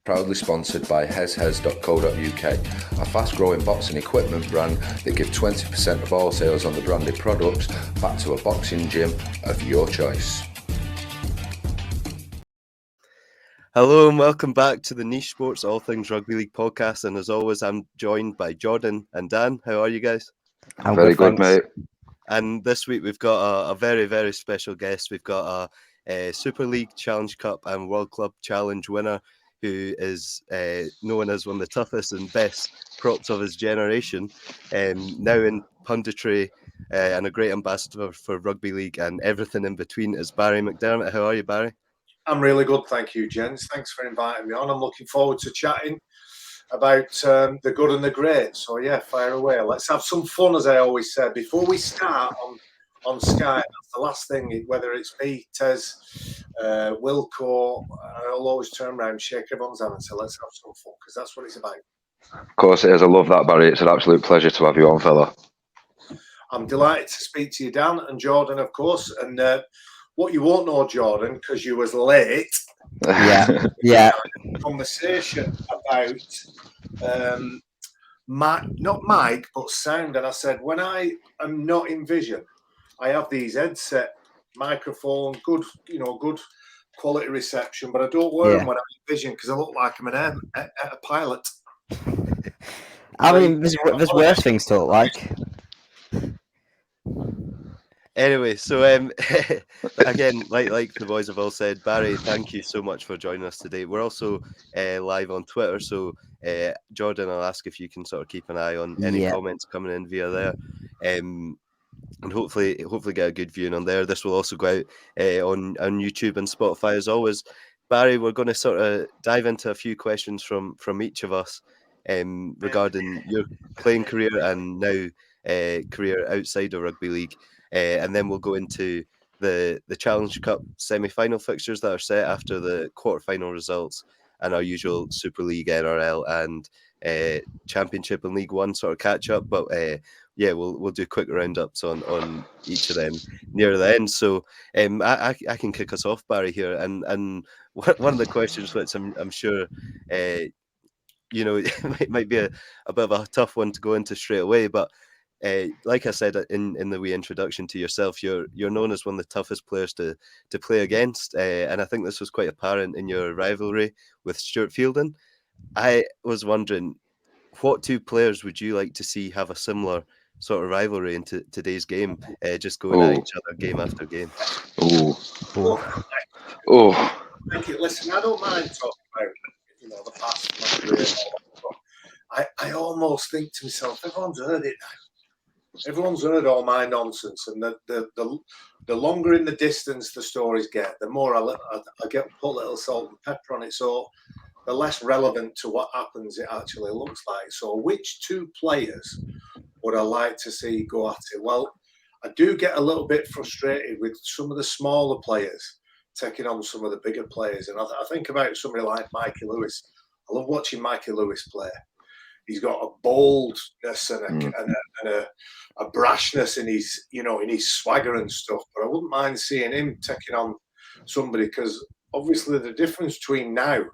Proudly sponsored by heshes.co.uk, a fast-growing boxing equipment brand that give 20% of all sales on the branded products back to a boxing gym of your choice. Hello and welcome back to the Niche Sports All Things Rugby League podcast. And as always, I'm joined by Jordan and Dan. How are you guys? I'm very good, mate. And this week we've got a very, very special guest. We've got a Super League Challenge Cup and World Club Challenge winner who is known as one of the toughest and best props of his generation, now in punditry and a great ambassador for Rugby League and everything in between is Barrie McDermott. How are you, Barrie? I'm really good, thank you, gents. Thanks for inviting me on. I'm looking forward to chatting about the good and the great. So, yeah, fire away. Let's have some fun, as I always say. Before we start on Sky, that's the last thing, whether it's me, Tez, Wilco, I'll always turn around, shake everyone's hand and say, let's have some fun, because that's what it's about. Of course it is. I love that, Barry. It's an absolute pleasure to have you on, fella. I'm delighted to speak to you, Dan, and Jordan, of course. And what you won't know, Jordan, because you was late. Yeah. Conversation about not mic, but sound. And I said, when I am not in vision, I have these headset microphone, good quality reception, but I don't wear them when I'm in vision because I look like I'm a pilot. I mean, there's worse things to look like. Anyway, so again, like the boys have all said, Barrie, thank you so much for joining us today. We're also live on Twitter, so Jordan, I'll ask if you can sort of keep an eye on any comments coming in via there, and hopefully get a good viewing on there. This will also go out on YouTube and Spotify as always. Barrie, we're going to sort of dive into a few questions from each of us regarding your playing career and now career outside of rugby league. And then we'll go into the Challenge Cup semi-final fixtures that are set after the quarter-final results and our usual Super League, NRL and Championship and League One sort of catch-up. But we'll do quick roundups on each of them near the end. So I can kick us off, Barrie, here. And one of the questions which I'm sure it might be a bit of a tough one to go into straight away, but like I said in the wee introduction to yourself, you're known as one of the toughest players to play against, and I think this was quite apparent in your rivalry with Stuart Fielding. I was wondering, what two players would you like to see have a similar sort of rivalry in today's game, just going at each other game after game? Thank you. Listen, I don't mind talking about the past of my career. I almost think to myself, everyone's heard it now. Everyone's heard all my nonsense, and the longer in the distance the stories get, the more I get put a little salt and pepper on it, so the less relevant to what happens it actually looks like. So which two players would I like to see go at it? Well, I do get a little bit frustrated with some of the smaller players taking on some of the bigger players, and I think about somebody like Mikey Lewis. I love watching Mikey Lewis play. He's got a boldness and a brashness in his swagger and stuff. But I wouldn't mind seeing him taking on somebody, because obviously the difference between now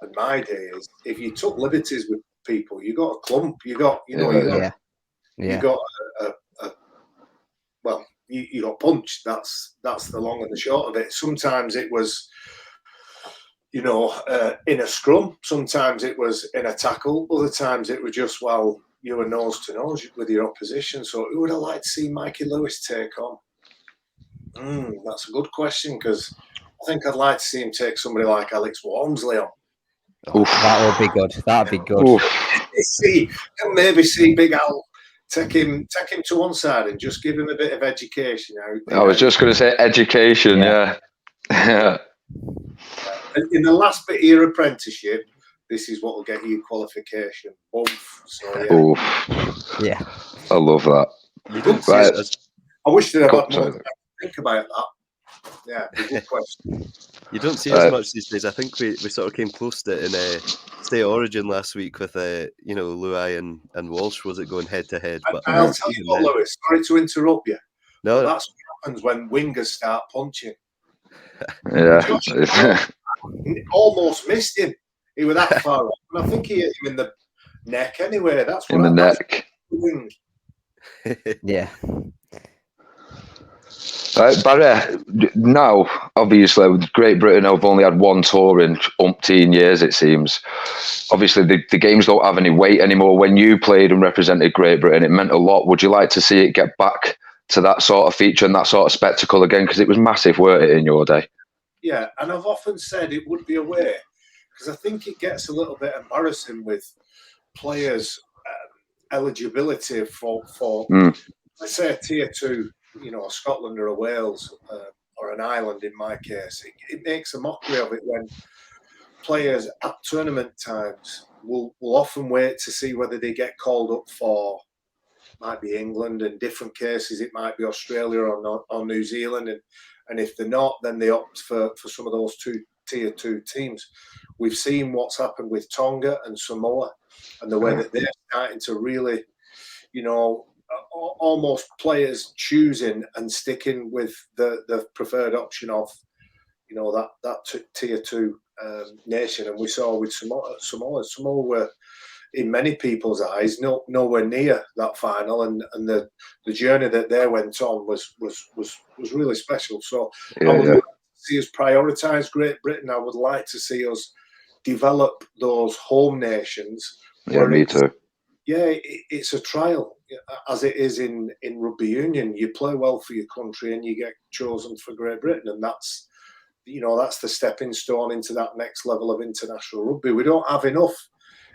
and my day is if you took liberties with people, you got a clump. You got punched. That's the long and the short of it. Sometimes it was, in a scrum. Sometimes it was in a tackle. Other times it was just, you were nose to nose with your opposition. So who would I like to see Mikey Lewis take on? That's a good question, because I think I'd like to see him take somebody like Alex Walmsley on. That would be good. That'd be good. Maybe see Big Al take him to one side and just give him a bit of education. I was just going to say education. Yeah. In the last bit of your apprenticeship, this is what will get you qualification. So I love that. I wish that I had more time to think about that. Yeah, good question. You don't see as much these days. I think we sort of came close to it in a State of Origin last week with Luai and Walsh. Was it going head to head? But I'll tell you what, Lewis. Sorry to interrupt you. No, that's what happens when wingers start punching. Yeah, almost missed him. He was that far off. And I think he hit him in the neck anyway. That's what In the neck. Doing. Yeah. Barry, now, obviously, with Great Britain have only had one tour in umpteen years, it seems. Obviously, the games don't have any weight anymore. When you played and represented Great Britain, it meant a lot. Would you like to see it get back to that sort of feature and that sort of spectacle again? Because it was massive, weren't it, in your day? Yeah, and I've often said it would be a way, because I think it gets a little bit embarrassing with players' eligibility for let's say a tier 2, Scotland or a Wales or an Ireland in my case. It makes a mockery of it when players at tournament times will often wait to see whether they get called up for, might be England, in different cases it might be Australia or New Zealand, and if they're not, then they opt for some of those tier 2 teams. We've seen what's happened with Tonga and Samoa and the way that they're starting to really, almost players choosing and sticking with the preferred option of, that tier 2 nation. And we saw with Samoa were, in many people's eyes, nowhere near that final, and the journey that they went on was really special. So I would like to see us prioritise Great Britain. I would like to see us develop those home nations. Yeah, me too. Yeah, it's a trial, as it is in rugby union. You play well for your country and you get chosen for Great Britain, and that's the stepping stone into that next level of international rugby. We don't have enough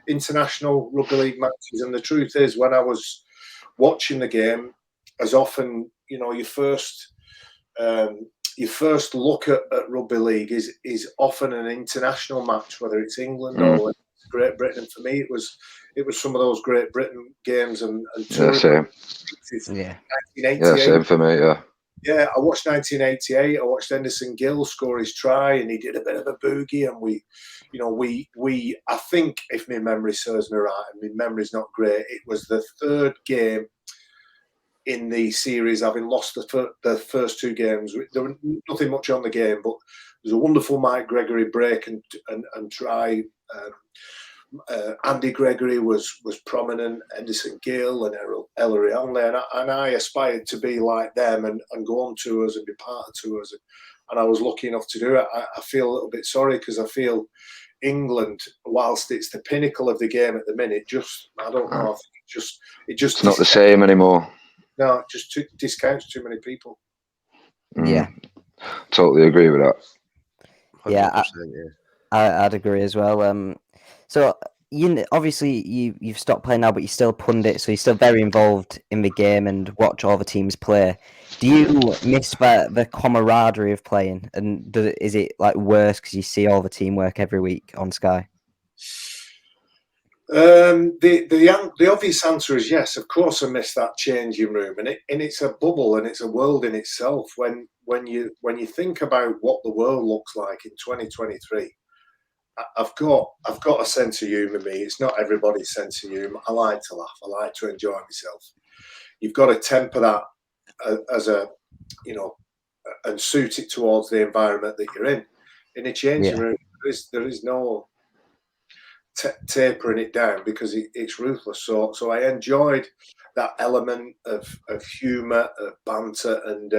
international rugby league matches, and the truth is, when I was watching the game, as often, your first look at rugby league is often an international match, whether it's England or Great Britain. And for me, it was some of those Great Britain games and same. 1988. Yeah, same for me. Yeah, I watched 1988. I watched Henderson Gill score his try, and he did a bit of a boogie. And we I think, if my memory serves me right, and my memory's not great, it was the third game in the series, having lost the first 2 games. There was nothing much on the game, but there's a wonderful Mike Gregory break and try. Andy Gregory was prominent, Henderson Gill and Ellery Hanley, and I aspired to be like them and go on tours and be part of tours, and I was lucky enough to do it. I feel a little bit sorry, because I feel England, whilst it's the pinnacle of the game at the minute, I don't know, I think it's not the same anymore. No, it just discounts too many people. Yeah, totally agree with that. Yeah, I'd agree as well. So obviously you've stopped playing now, but you're still pundit, so you're still very involved in the game and watch all the teams play. Do you miss the camaraderie of playing, and is it like worse because you see all the teamwork every week on Sky? The obvious answer is yes. Of course, I miss that changing room, and it's a bubble and it's a world in itself. When you think about what the world looks like in 2023. I've got a sense of humour. Me, it's not everybody's sense of humour. I like to laugh. I like to enjoy myself. You've got to temper that as a, and suit it towards the environment that you're in. In a changing room, there is no tapering it down, because it's ruthless. So I enjoyed that element of humour, of banter, and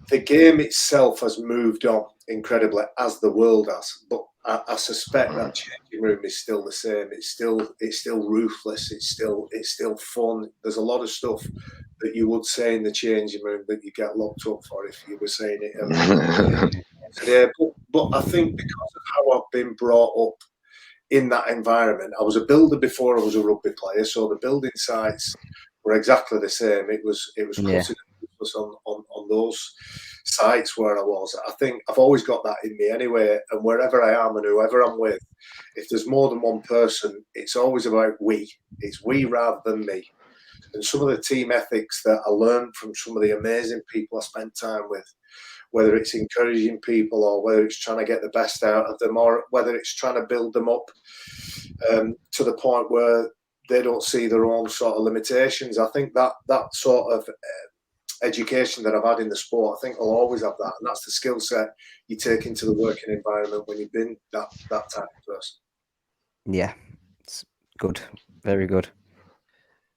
the game itself has moved on incredibly, as the world has. But I suspect that changing room is still the same. It's still ruthless. It's still fun. There's a lot of stuff that you would say in the changing room that you get locked up for if you were saying it. Yeah, but I think because of how I've been brought up in that environment, I was a builder before I was a rugby player, so the building sites were exactly the same. It was on those sites where I was. I think I've always got that in me anyway, and wherever I am and whoever I'm with, if there's more than one person, it's always about we. It's we rather than me. And some of the team ethics that I learned from some of the amazing people I spent time with, whether it's encouraging people or whether it's trying to get the best out of them, or whether it's trying to build them up to the point where they don't see their own sort of limitations. I think that sort of education that I've had in the sport, I think I'll always have that, and that's the skill set you take into the working environment when you've been that type of person. Yeah, it's good, very good.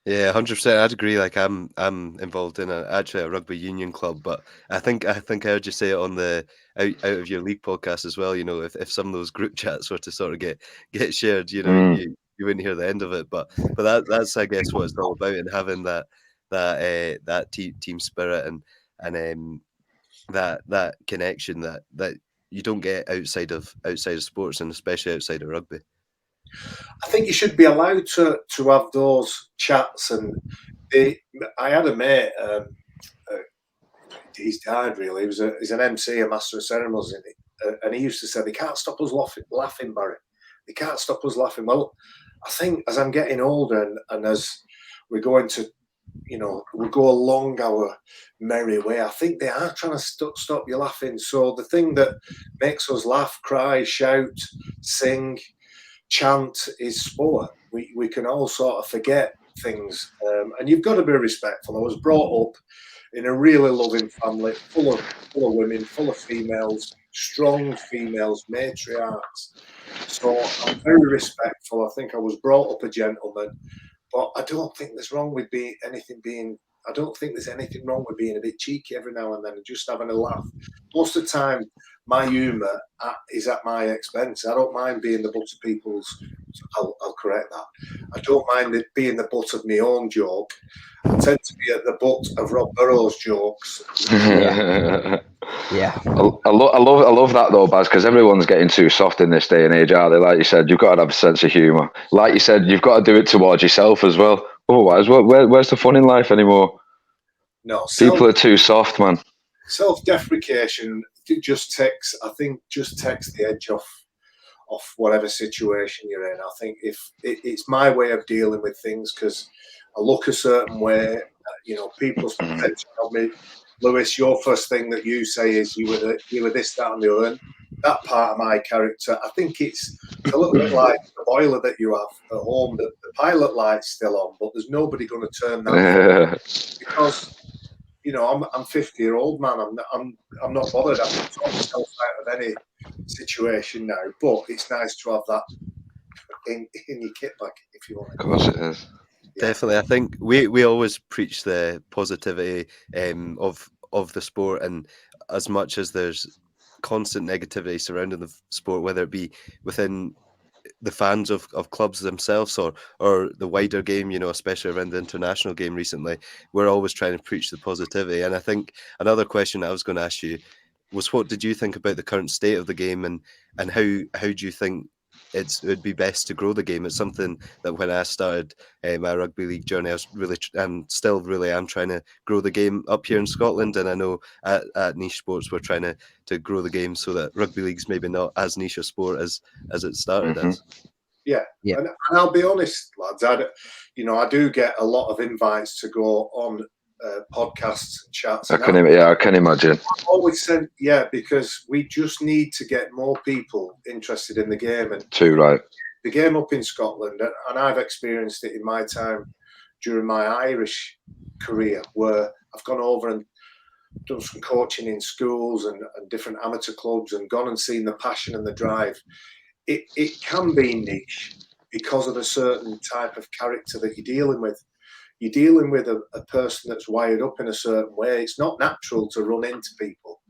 Yeah, 100%. I'd agree. Like I'm involved in actually a rugby union club, but I think I heard you say it on the out of your league podcast as well. You know, if some of those group chats were to sort of get shared, you know, you wouldn't hear the end of it. But that's I guess what it's all about, and having that team spirit and that connection that you don't get outside of sports, and especially outside of rugby. I think you should be allowed to have those chats. And I had a mate, he's died really. He's an MC, a master of ceremonies, and he used to say, "They can't stop us laughing, Barry. They can't stop us laughing." Well, I think as I'm getting older and as we're going to, we go along our merry way, I think they are trying to stop you laughing. So the thing that makes us laugh, cry, shout, sing, chant is sport. We can all sort of forget things, and you've got to be respectful. I was brought up in a really loving family, full of women, full of females, strong females, matriarchs. So I'm very respectful. I think I was brought up a gentleman, but I don't think there's wrong with I don't think there's anything wrong with being a bit cheeky every now and then and just having a laugh. Most of the time, my humour is at my expense. I don't mind being the butt of people's. I'll correct that. I don't mind it being the butt of my own joke. I tend to be at the butt of Rob Burrow's jokes. Yeah. I love that though, Baz, because everyone's getting too soft in this day and age, aren't they? Like you said, you've got to have a sense of humour. Like you said, you've got to do it towards yourself as well. Otherwise, where's the fun in life anymore? No, people are too soft, man. Self-deprecation just takes the edge off whatever situation you're in. I think if it's my way of dealing with things, because I look a certain way, people's potential of me. Lewis, your first thing that you say is you were this, that, and the other. That part of my character, I think it's a little bit like the boiler that you have at home. The pilot light's still on, but there's nobody going to turn that on because I'm 50-year-old man. I'm not bothered. I can talk myself out of any situation now, but it's nice to have that in your kit bag if you want. Of course, it is. Definitely. I think we always preach the positivity of the sport, and as much as there's constant negativity surrounding the sport, whether it be within the fans of clubs themselves or the wider game, especially around the international game recently, we're always trying to preach the positivity. And I think another question I was going to ask you was, what did you think about the current state of the game, and how do you think it would be best to grow the game? It's something that when I started my rugby league journey, I was really and still really am trying to grow the game up here in Scotland. And I know at Niche Sports we're trying to grow the game so that rugby league's maybe not as niche a sport as it started as. Yeah. And I'll be honest, lads, I do get a lot of invites to go on podcasts and chats. I can imagine. I've always said, because we just need to get more people interested in the game. And too right. The game up in Scotland, and I've experienced it in my time during my Irish career, where I've gone over and done some coaching in schools and different amateur clubs and gone and seen the passion and the drive. It can be niche because of a certain type of character that you're dealing with. You're dealing with a person that's wired up in a certain way. It's not natural to run into people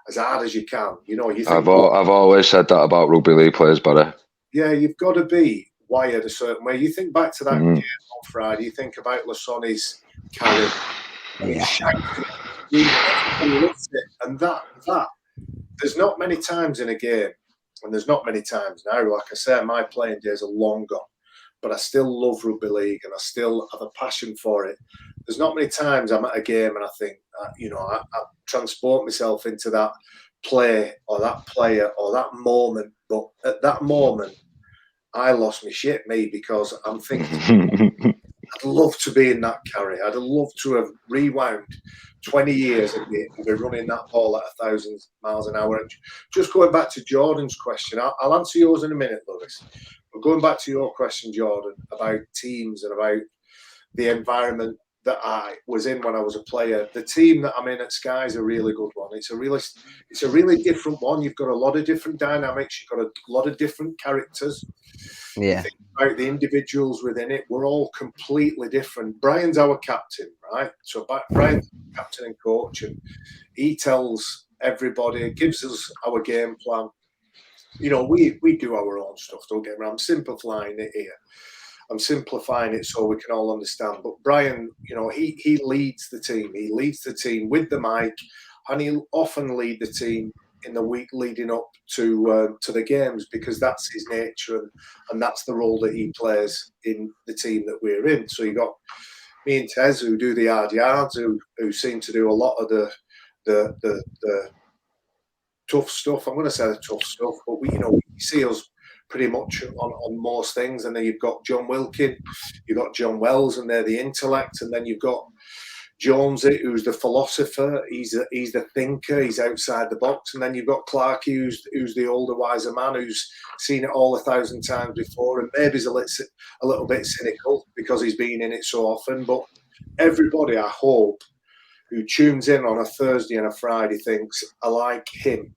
as hard as you can. You think, I've always said that about rugby league players, but yeah, you've got to be wired a certain way. You think back to that game on Friday. You think about Lasoni's carry. And that there's not many times in a game, and there's not many times now. Like I say, my playing days are long gone. But I still love rugby league and I still have a passion for it. There's not many times I'm at a game and I think, I transport myself into that play or that player or that moment. But at that moment, I lost my shit, because I'm thinking, I'd love to be in that carry. I'd love to have rewound 20 years and be running that ball at 1,000 miles an hour. And just going back to Jordan's question, I'll answer yours in a minute, Lewis. But going back to your question, Jordan, about teams and about the environment that I was in when I was a player. The team that I'm in at Sky is a really good one. It's a really different one. You've got a lot of different dynamics. You've got a lot of different characters. Yeah. You think about the individuals within it. We're all completely different. Brian's our captain, right? So Brian's captain and coach, and he tells everybody, gives us our game plan. You know, we do our own stuff. Don't get me wrong. I'm simplifying it here. I'm simplifying it so we can all understand. But Brian, you know, he leads the team. He leads the team with the mic, and he'll often lead the team in the week leading up to the games, because that's his nature, and that's the role that he plays in the team that we're in. So you got me and Tez, who do the hard yards, who seem to do a lot of the tough stuff. I'm going to say the tough stuff, but we see us pretty much on most things. And then you've got John Wilkin, you've got John Wells, and they're the intellect. And then you've got Jonesy, who's the philosopher. He's the thinker. He's outside the box. And then you've got Clarkey, who's the older, wiser man, who's seen it all 1,000 times before, and maybe he's a little bit cynical because he's been in it so often. But everybody, I hope, who tunes in on a Thursday and a Friday thinks, I like him.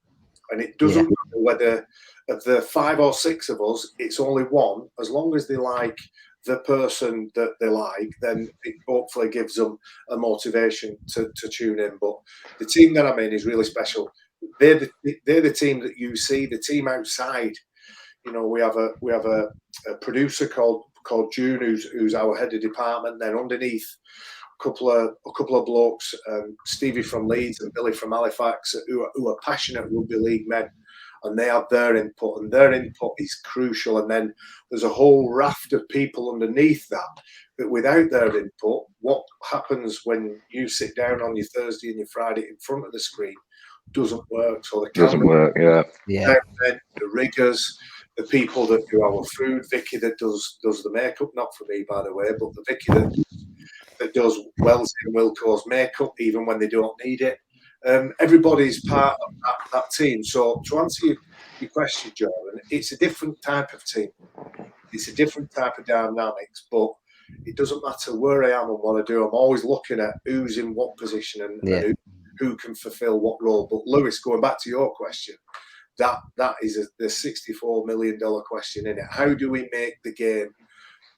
And it doesn't matter whether of the 5 or 6 of us, it's only one. As long as they like the person that they like, then it hopefully gives them a motivation to tune in. But the team that I'm in is really special. They're the team that you see. The team outside, you know, we have a producer called June, who's our head of department. Then underneath, a couple of blokes, Stevie from Leeds and Billy from Halifax, who are passionate rugby league men. And they have their input, and their input is crucial. And then there's a whole raft of people underneath that without their input, what happens when you sit down on your Thursday and your Friday in front of the screen doesn't work. So the Doesn't work, the riggers, the people that do our food, Vicky that does the makeup, not for me, by the way, but the Vicky that does Wellesley and Wilco's makeup, even when they don't need it. Everybody's part of that team. So to answer your question, Jordan, it's a different type of team. It's a different type of dynamics, but it doesn't matter where I am and what I do. I'm always looking at who's in what position and who can fulfill what role. But Lewis, going back to your question, that is the $64 million question, in it. How do we make the game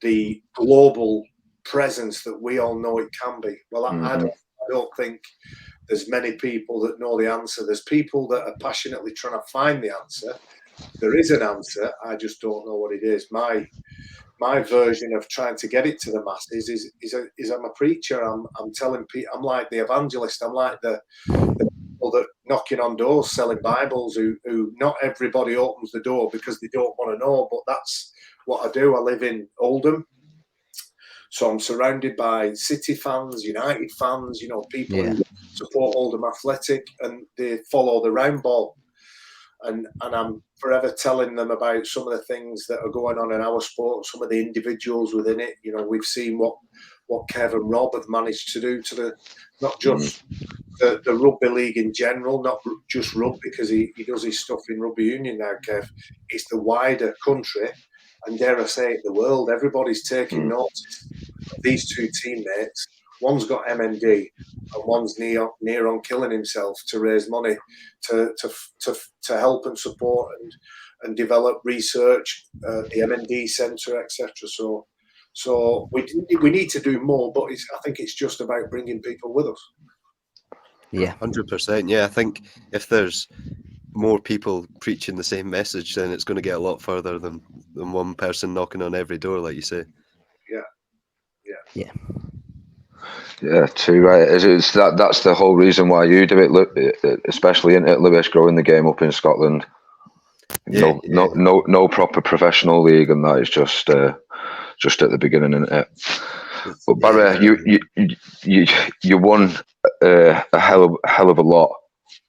the global presence that we all know it can be? Well, I don't think there's many people that know the answer. There's people that are passionately trying to find the answer. There is an answer. I just don't know what it is. My version of trying to get it to the masses is I'm a preacher. I'm telling people. I'm like the evangelist. I'm like the people that knocking on doors selling Bibles. Who not everybody opens the door because they don't want to know. But that's what I do. I live in Oldham. So I'm surrounded by City fans, United fans, you know, people who support Oldham Athletic, and they follow the round ball. And I'm forever telling them about some of the things that are going on in our sport, some of the individuals within it. You know, we've seen what Kev and Rob have managed to do to not just the rugby league in general, not just rugby, because he does his stuff in rugby union now, Kev. It's the wider country. And dare I say it, the world. Everybody's taking notice of these two teammates. One's got MND and one's near on killing himself to raise money to help and support and develop research, the MND Centre, etc. So we need to do more, but I think it's just about bringing people with us. Yeah, 100%. Yeah, I think if there's more people preaching the same message, then it's going to get a lot further than one person knocking on every door, like you say. Yeah, too right. It's that's the whole reason why you do it, especially in Lewis, growing the game up in Scotland. No proper professional league, and that is just at the beginning, isn't it? But Barry, you won a hell of a lot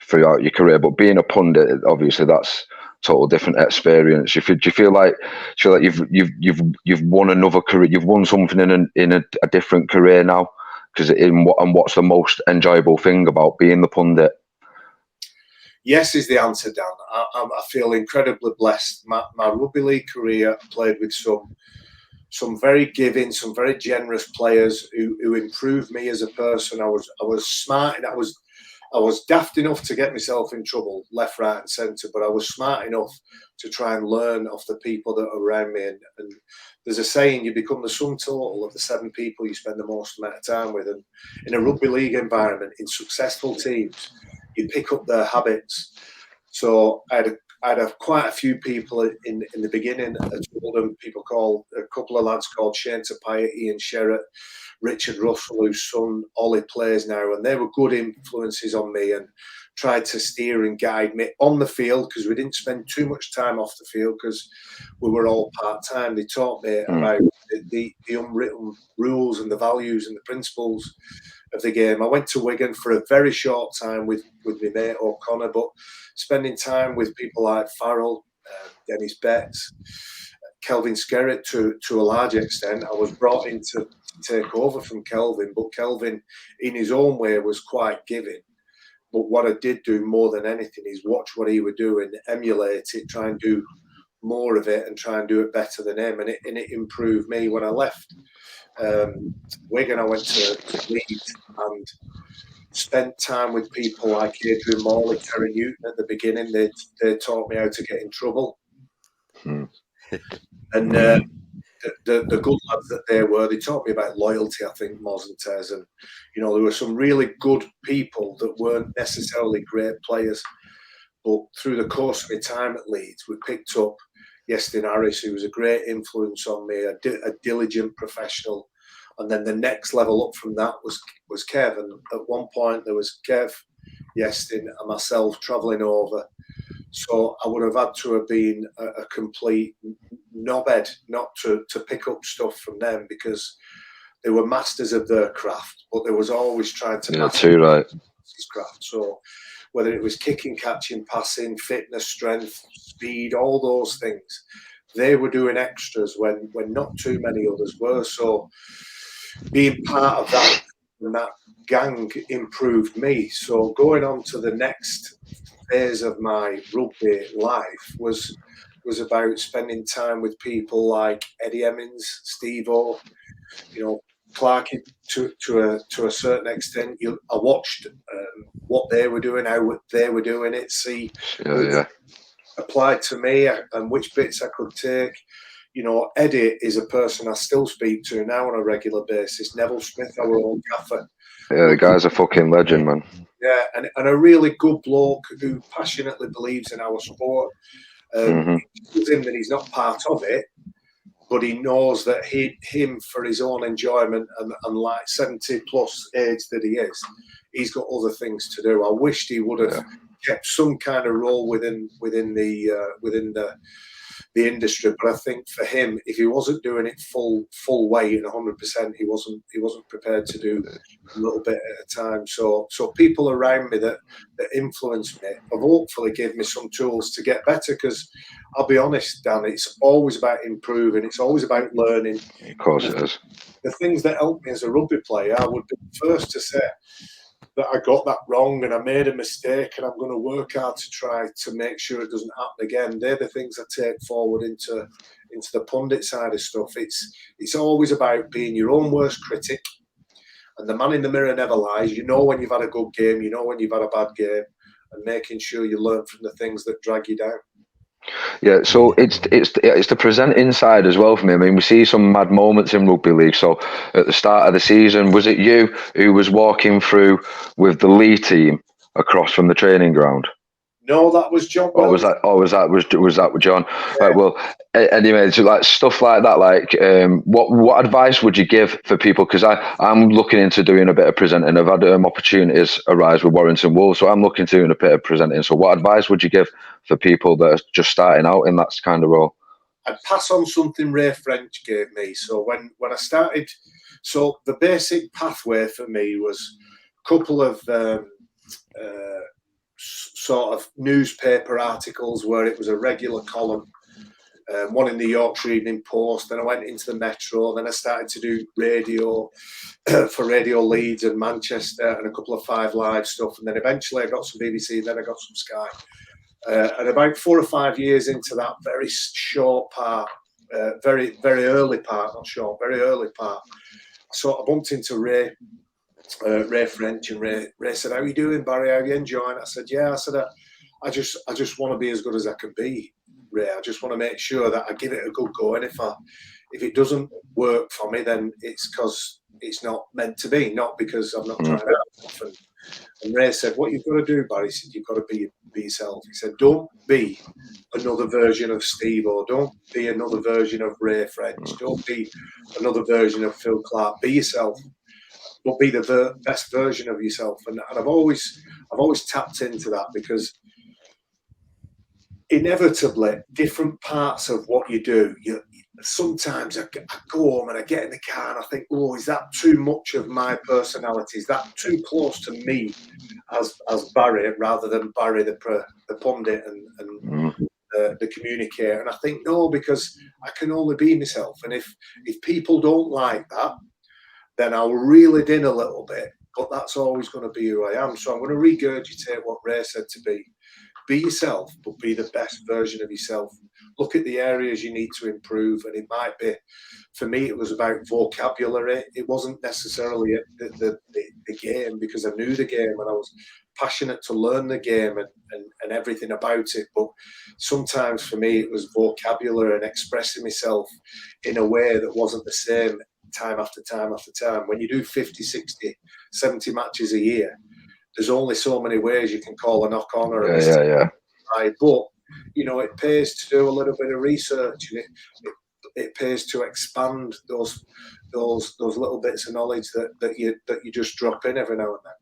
throughout your career, but being a pundit, obviously that's total different experience. Do you feel like you've won another career? You've won something in a different career now? Because what's the most enjoyable thing about being the pundit? Yes is the answer, Dan. I feel incredibly blessed. My rugby league career, I played with some some very giving, some very generous players who improved me as a person. I was smart, and I was daft enough to get myself in trouble, left, right, and centre. But I was smart enough to try and learn off the people that are around me. And there's a saying: you become the sum total of the 7 people you spend the most amount of time with. And in a rugby league environment, in successful teams, you pick up their habits. So I had quite a few people in the beginning. I told them, a couple of lads called Shane Tapia, Ian Sherratt, Richard Russell, whose son Ollie plays now, and they were good influences on me and tried to steer and guide me on the field, because we didn't spend too much time off the field because we were all part-time. They taught me about the unwritten rules and the values and the principles of the game. I went to Wigan for a very short time with my mate O'Connor, but spending time with people like Farrell, Dennis Betts, Kelvin Skerritt to a large extent. I was brought in to take over from Kelvin, but Kelvin in his own way was quite giving. But what I did do more than anything is watch what he would do and emulate it, try and do more of it and try and do it better than him. And it improved me. When I left Wigan, I went to Leeds and spent time with people like Adrian Morley, Terry Newton at the beginning. They taught me how to get in trouble. And the good lads that they taught me about loyalty, I think, Moz and Tez. And, you know, there were some really good people that weren't necessarily great players. But through the course of my time at Leeds, we picked up Iestyn Harris, who was a great influence on me, a diligent professional. And then the next level up from that was Kev. And at one point there was Kev, Iestyn and myself travelling over. So I would have had to have been a complete knobhead not to pick up stuff from them, because they were masters of their craft, but there was always trying to master his craft. So whether it was kicking, catching, passing, fitness, strength, speed, all those things, they were doing extras when not too many others were. So being part of that gang improved me. So going on to the next phase of my rugby life was about spending time with people like Eddie Emmons, Steve O, you know, Clarkie to a certain extent. I watched what they were doing, how they were doing it, see applied to me and which bits I could take. You know, Eddie is a person I still speak to now on a regular basis. Neville Smith, our old gaffer. Yeah, the guy's a fucking legend, man. Yeah, and a really good bloke who passionately believes in our sport. It's him that he's not part of it, but he knows that him for his own enjoyment and like 70 plus age that he is, he's got other things to do. I wished he would have kept some kind of role within the industry, but I think for him, if he wasn't doing it full weight and 100%, he wasn't prepared to do a little bit at a time. So people around me that influenced me have hopefully given me some tools to get better. Because I'll be honest, Dan, it's always about improving. It's always about learning. Of course it is. The things that helped me as a rugby player, I would be the first to say that I got that wrong and I made a mistake, and I'm going to work hard to try to make sure it doesn't happen again. They're the things I take forward into the pundit side of stuff. It's always about being your own worst critic, and the man in the mirror never lies. You know when you've had a good game, you know when you've had a bad game, and making sure you learn from the things that drag you down. Yeah, so it's the presenting side as well for me. I mean, we see some mad moments in rugby league. So at the start of the season, was it you who was walking through with the Lee team across from the training ground? No, that was John. Was that with John? Yeah. Right, well, anyway, so like stuff like that. Like, what advice would you give for people? Because I'm looking into doing a bit of presenting. I've had opportunities arise with Warrington Wolves, so I'm looking to do a bit of presenting. So, what advice would you give for people that are just starting out in that kind of role? I'd pass on something Ray French gave me. So when I started, so the basic pathway for me was a couple of sort of newspaper articles where it was a regular column, one in the Yorkshire Evening Post. Then I went into the Metro. Then I started to do radio for Radio Leeds and Manchester, and a couple of 5 Live stuff. And then eventually I got some BBC. Then I got some Sky. And about 4 or 5 years into that very short part very, very early part, not short, very early part. I bumped into Ray French, and Ray said, "How are you doing, Barry? How are you enjoying?" I said, "Yeah." I said, "I just want to be as good as I can be, Ray. I just want to make sure that I give it a good go, and if it doesn't work for me, then it's because it's not meant to be, not because I'm not trying enough." And Ray said, "What you've got to do, Barry," he said, "you've got to be yourself." He said, "Don't be another version of Steve, or don't be another version of Ray French. Don't be another version of Phil Clark. Be yourself, but be the best version of yourself." And I've always tapped into that, because inevitably different parts of what you do, sometimes I go home and I get in the car and I think, "Oh, is that too much of my personality? Is that too close to me as Barry, rather than Barry the pundit and the communicator?" And I think, no, because I can only be myself. And if people don't like that, then I'll reel it in a little bit. But that's always going to be who I am. So I'm going to regurgitate what Ray said to be. Be yourself, but be the best version of yourself. Look at the areas you need to improve. And it might be, for me, it was about vocabulary. It wasn't necessarily the game, because I knew the game and I was passionate to learn the game and everything about it. But sometimes for me, it was vocabulary and expressing myself in a way that wasn't the same time after time after time. When you do 50, 60, 70 matches a year, there's only so many ways you can call a knock on or a mistake. Right? But it pays to do a little bit of research, and it pays to expand those little bits of knowledge that you just drop in every now and then.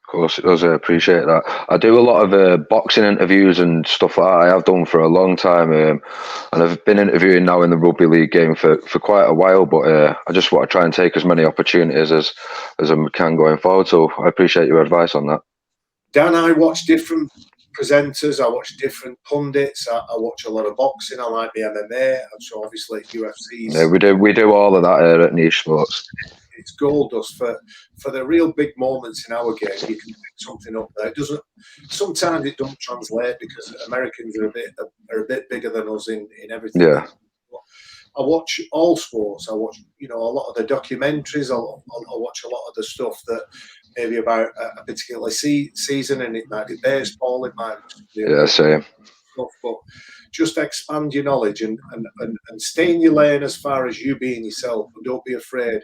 Of course it does. I appreciate that. I do a lot of boxing interviews and stuff like that. I have done for a long time, and I've been interviewing now in the rugby league game for quite a while. But I just want to try and take as many opportunities as I can going forward. So I appreciate your advice on that. Dan, I watch different presenters. I watch different pundits. I watch a lot of boxing. I like the MMA. So obviously UFC's. Yeah, we do all of that here at Niche Sports. It's gold dust for the real big moments in our game. You can pick something up there. It doesn't. Sometimes it don't translate, because Americans are a bit bigger than us in everything. Yeah. I watch all sports. I watch a lot of the documentaries. I watch a lot of the stuff that maybe about a particular season, and it might be baseball. It might be same. Stuff, but just expand your knowledge and stay in your lane as far as you being yourself, and don't be afraid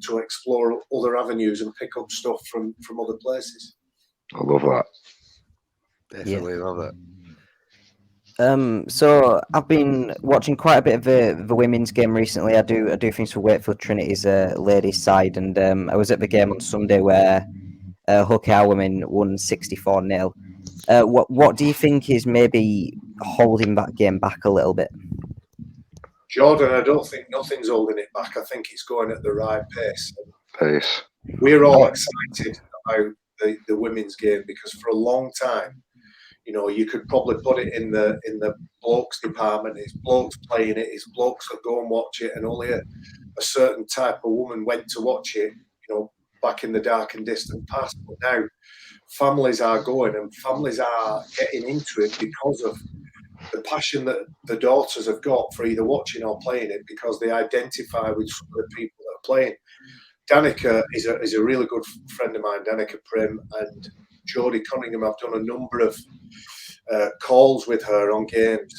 to explore other avenues and pick up stuff from other places. I love that. Definitely love it. So I've been watching quite a bit of the women's game recently. I do things for Wakefield Trinity's ladies side, and I was at the game on Sunday where Hook Our Women won 64-0. What do you think is maybe holding that game back a little bit? Jordan, I don't think nothing's holding it back. I think it's going at the right pace. We're all excited about the women's game, because for a long time, you could probably put it in the blokes department. It's blokes playing it. It's blokes that go and watch it, and only a certain type of woman went to watch it, back in the dark and distant past. But now families are going, and families are getting into it because of the passion that the daughters have got for either watching or playing it, because they identify with some of the people that are playing. Danica is a really good friend of mine, Danica Prim, and Jodie Cunningham. I've done a number of calls with her on games,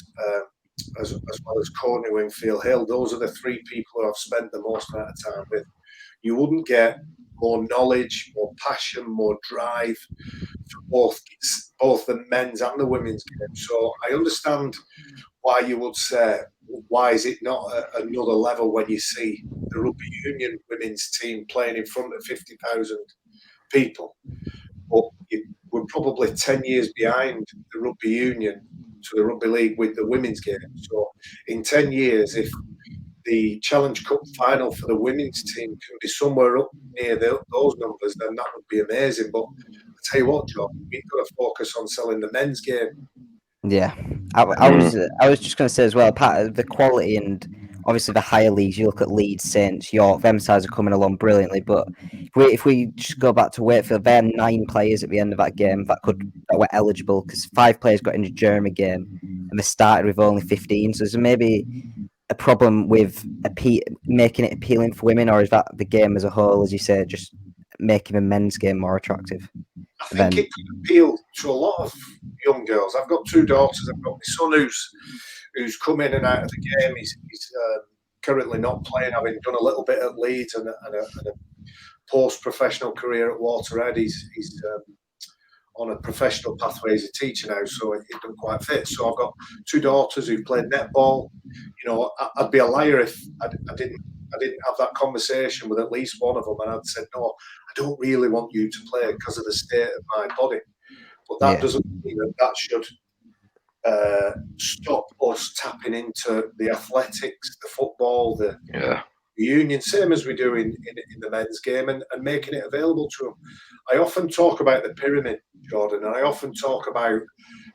as well as Courtney Wingfield Hill. Those are the three people who I've spent the most amount of time with. You wouldn't get more knowledge, more passion, more drive for both the men's and the women's game. So I understand why you would say, why is it not another level when you see the rugby union women's team playing in front of 50,000 people? But we're probably 10 years behind the rugby union to the rugby league with the women's game. So in 10 years, if the Challenge Cup final for the women's team can be somewhere up near those numbers, then that would be amazing. But I tell you what, John, we've got to focus on selling the men's game. Yeah, I was just going to say as well, part of the quality and obviously the higher leagues. You look at Leeds, Saints, York. Them sides are coming along brilliantly. But if we just go back to Wakefield, there are 9 players at the end of that game that were eligible, because 5 players got injured during the game, and they started with only 15. So there's maybe a problem with making it appealing for women, or is that the game as a whole, as you say, just making the men's game more attractive? I think it could appeal to a lot of young girls. I've got 2 daughters. I've got my son who's come in and out of the game. He's currently not playing, having done a little bit at Leeds and a post-professional career at Waterhead. He's on a professional pathway as a teacher now, so it doesn't quite fit. So I've got 2 daughters who played netball. You know, I'd be a liar if I didn't have that conversation with at least one of them, and I'd said, no, I don't really want you to play because of the state of my body. But that doesn't mean that should stop us tapping into the athletics, the football, the union, same as we do in the men's game, and making it available to them. I often talk about the pyramid, Jordan, and I often talk about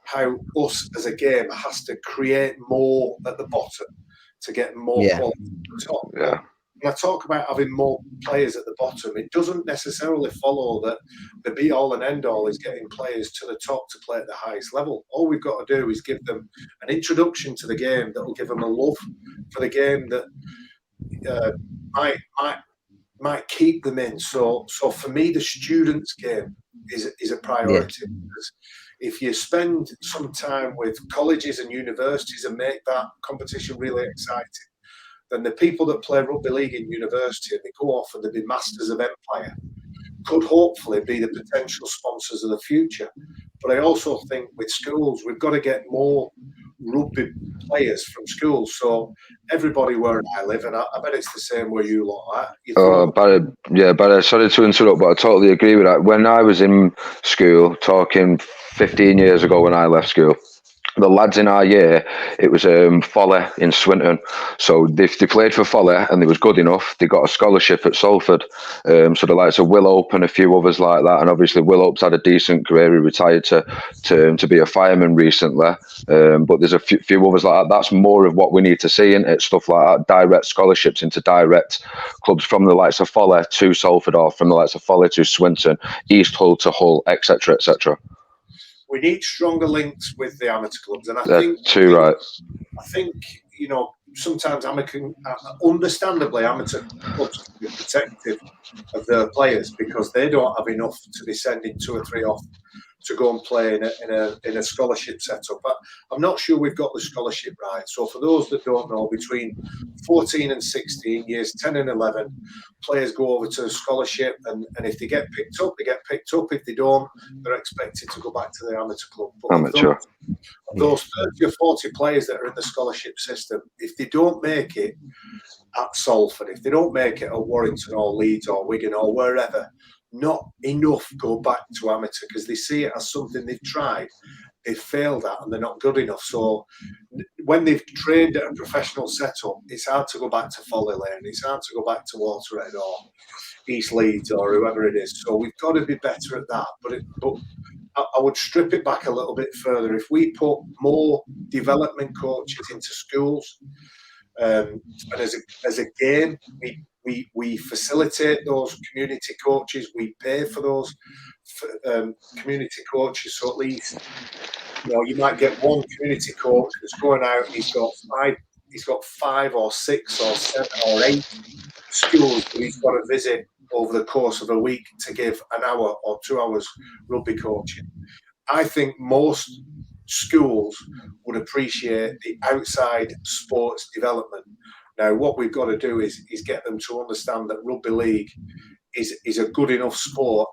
how us as a game has to create more at the bottom to get more quality at the top. Yeah. When I talk about having more players at the bottom, it doesn't necessarily follow that the be-all and end-all is getting players to the top to play at the highest level. All we've got to do is give them an introduction to the game that will give them a love for the game that might keep them in. So for me, the students' game is a priority. Because if you spend some time with colleges and universities and make that competition really exciting, then the people that play rugby league in university and they go off and they be masters of empire could hopefully be the potential sponsors of the future. But I also think with schools, we've got to get more rugby players from schools. So everybody where I live, and I bet it's the same where you lot are. Barry, sorry to interrupt, but I totally agree with that. When I was in school, talking 15 years ago when I left school, the lads in our year, it was Foley in Swinton. So they played for Foley and they was good enough. They got a scholarship at Salford. So the likes of Will Hope and a few others like that. And obviously Will Hope's had a decent career. He retired to be a fireman recently. But there's a few others like that. That's more of what we need to see in it. Stuff like that, direct scholarships into direct clubs from the likes of Foley to Salford, or from the likes of Foley to Swinton, East Hull to Hull, etc., etc. We need stronger links with the amateur clubs, and I think you know, sometimes understandably amateur clubs can be protective of their players because they don't have enough to be sending 2 or 3 off to go and play in a scholarship setup. But I'm not sure we've got the scholarship right. So for those that don't know, between 14 and 16, years 10 and 11, players go over to a scholarship, and if they get picked up, they get picked up. If they don't, they're expected to go back to their amateur club. But those 30 or 40 players that are in the scholarship system, if they don't make it at Salford, if they don't make it at Warrington or Leeds or Wigan or wherever, not enough go back to amateur because they see it as something they've tried, they've failed at, and they're not good enough. So when they've trained at a professional setup, it's hard to go back to Foley Lane, it's hard to go back to Waterhead or East Leeds or whoever it is. So we've got to be better at that. But I would strip it back a little bit further. If we put more development coaches into schools, and as a game, we facilitate those community coaches. We pay for those community coaches. So at least, you know, you might get one community coach that's going out and he's got 5 or 6 or 7 or 8 schools that he's got to visit over the course of a week to give an hour or 2 hours rugby coaching. I think most schools would appreciate the outside sports development. Now, what we've got to do is get them to understand that rugby league is a good enough sport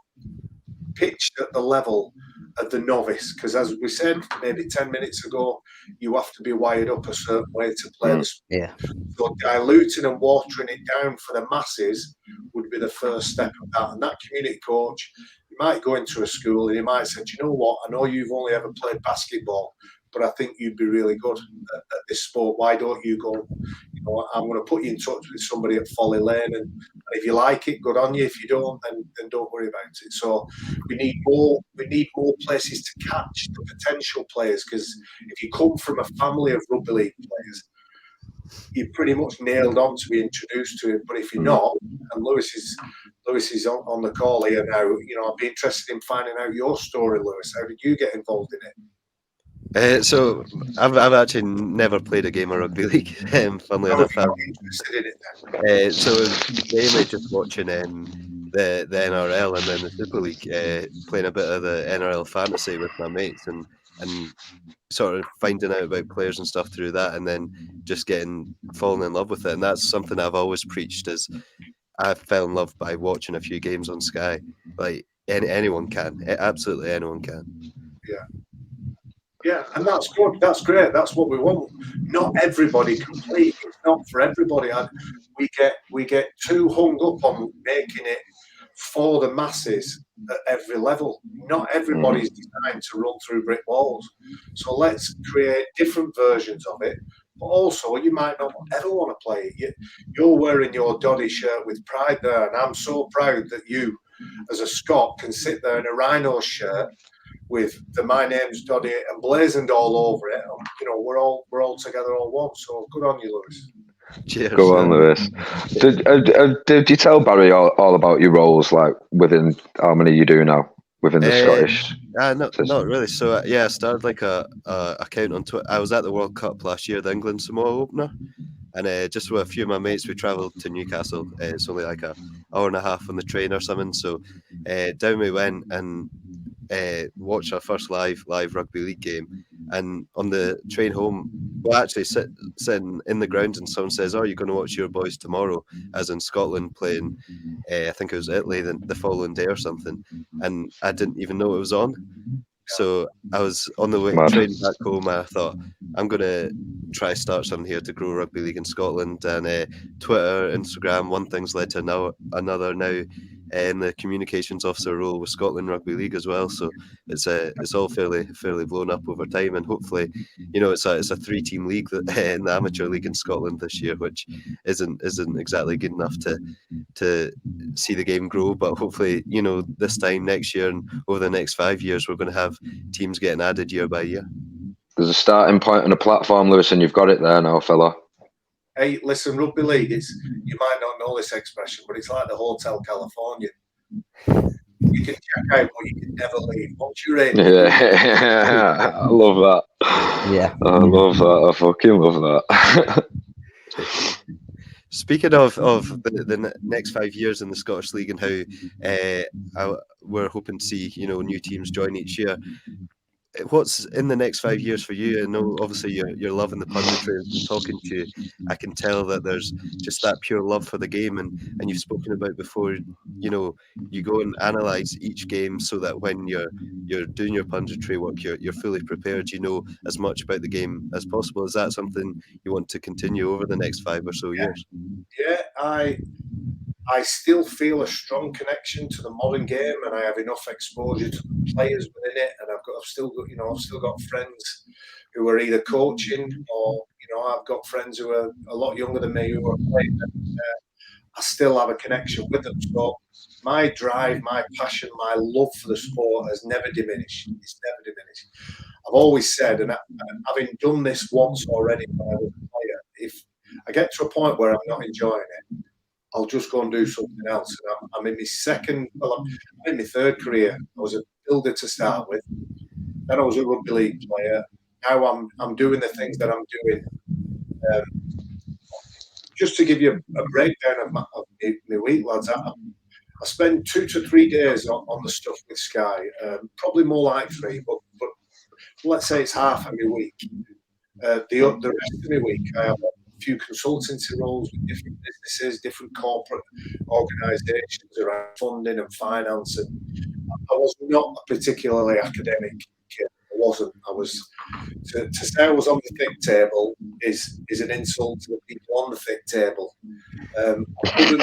pitched at the level of the novice. Because as we said maybe 10 minutes ago, you have to be wired up a certain way to play the sport. Yeah. So diluting and watering it down for the masses would be the first step of that. And that community coach, you might go into a school and he might say, do you know what, I know you've only ever played basketball, but I think you'd be really good at this sport. Why don't you go? You know, I'm going to put you in touch with somebody at Foley Lane, and if you like it, good on you. If you don't, then don't worry about it. So we need more places to catch the potential players, because if you come from a family of rugby league players, you're pretty much nailed on to be introduced to it. But if you're not, and Lewis is on the call here now, you know, I'd be interested in finding out your story, Lewis. How did you get involved in it? So I've actually never played a game of rugby league. Funnily enough, Interested in it then? so it was mainly just watching the NRL and then the Super League, playing a bit of the NRL fantasy with my mates, and sort of finding out about players and stuff through that, and then just falling in love with it. And that's something I've always preached, is I fell in love by watching a few games on Sky. Like anyone can, absolutely anyone can. Yeah, and that's good. That's great. That's what we want. Not everybody can play. It's not for everybody. We get too hung up on making it for the masses at every level. Not everybody's designed to run through brick walls. So let's create different versions of it. But also, you might not ever want to play it. You're wearing your Doddy shirt with pride there, and I'm so proud that you, as a Scot, can sit there in a Rhino shirt with the "My name's Doddy" emblazoned all over it. You know, we're all together, all one. So good on you, Lewis. Cheers. Go on, Lewis. Did you tell Barry all about your roles, like within how many you do now within the Scottish? Not really. So I started like a account on Twitter. I was at the World Cup last year, the England Samoa opener, and just with a few of my mates, we travelled to Newcastle. It's only like an hour and a half on the train or something. So down we went and watched our first live rugby league game. And on the train home, well, actually sitting in the ground, and someone says, "Oh, you're going to watch your boys tomorrow," as in Scotland playing, I think it was Italy the following day or something. And I didn't even know it was on. So I was on the train back home, and I thought, I'm going to try start something here to grow rugby league in Scotland. And Twitter, Instagram, one thing's led to another now. In the communications officer role with Scotland Rugby League as well, so it's all fairly blown up over time, and hopefully, you know, it's a 3-team league that, in the amateur league in Scotland this year, which isn't exactly good enough to see the game grow. But hopefully, you know, this time next year and over the next 5 years, we're going to have teams getting added year by year. There's a starting point and a platform, Lewis, and you've got it there now, fella. Hey, listen, rugby league, you might not know this expression, but it's like the Hotel California. You can check out, but you can never leave. Once you're in. Yeah, I love that. Yeah. I love that. I fucking love that. Speaking of the next 5 years in the Scottish League and how we're hoping to see, you know, new teams join each year, what's in the next 5 years for you? I know obviously you're loving the punditry, and talking to you, I can tell that there's just that pure love for the game, and you've spoken about before, you know, you go and analyse each game so that when you're doing your punditry work, you're fully prepared, you know as much about the game as possible. Is that something you want to continue over the next 5 or so years? Yeah, I still feel a strong connection to the modern game, and I have enough exposure to the players within it. And I've still got friends who are either coaching or, you know, I've got friends who are a lot younger than me who are playing. I still have a connection with them. So my drive, my passion, my love for the sport has never diminished. It's never diminished. I've always said, and having done this once already when I was a player, if I get to a point where I'm not enjoying it, I'll just go and do something else. And I'm in my third career. I was a builder to start with. Then I was a rugby league player. Now I'm doing the things that I'm doing. Just to give you a breakdown of my week, lads, I spend 2 to 3 days on the stuff with Sky. Probably more like 3, but let's say it's half of my week. The rest of my week, I have a few consultancy roles with different businesses, different corporate organisations around funding and finance. And I was not a particularly academic kid. I wasn't. To say I was on the thick table is an insult to the people on the thick table. I couldn't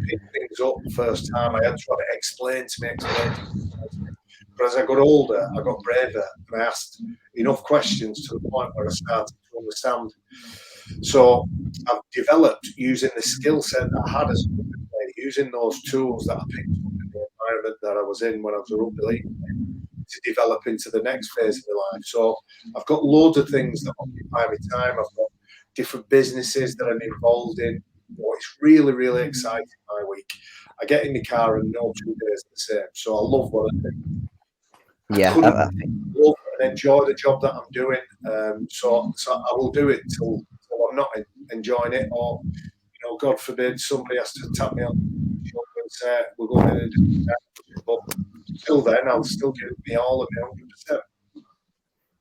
pick things up the first time. I had to try to explain to me. But as I got older, I got braver, and I asked enough questions to the point where I started to understand. So I've developed, using the skill set that I had as a rugby player, using those tools that I picked up in the environment that I was in when I was a rugby league player, to develop into the next phase of my life. So I've got loads of things that occupy my time. I've got different businesses that I'm involved in. It's really, really exciting, my week. I get in the car and no 2 days are the same. So I love what I do. Yeah, couldn't love and enjoy the job that I'm doing. So I will do it till I'm not enjoying it, or God forbid, somebody has to tap me on the shoulder and say we're going in a different direction. But till then, I'll still give me all of it 100%.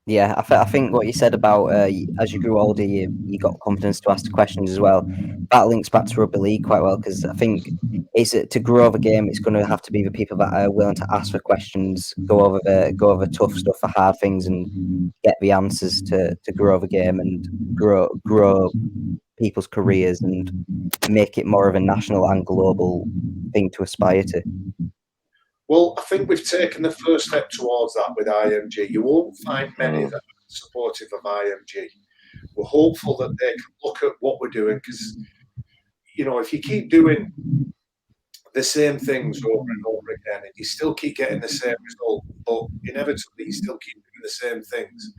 Yeah, I think what you said about as you grew older, you got confidence to ask the questions as well. That links back to rugby league quite well, because I think it's to grow the game. It's going to have to be the people that are willing to ask for questions, go over tough stuff, the hard things, and get the answers to grow the game and grow people's careers and make it more of a national and global thing to aspire to. Well, I think we've taken the first step towards that with IMG. You won't find many that are supportive of IMG. We're hopeful that they can look at what we're doing, because, if you keep doing the same things over and over again and you still keep getting the same result, but inevitably you still keep doing the same things,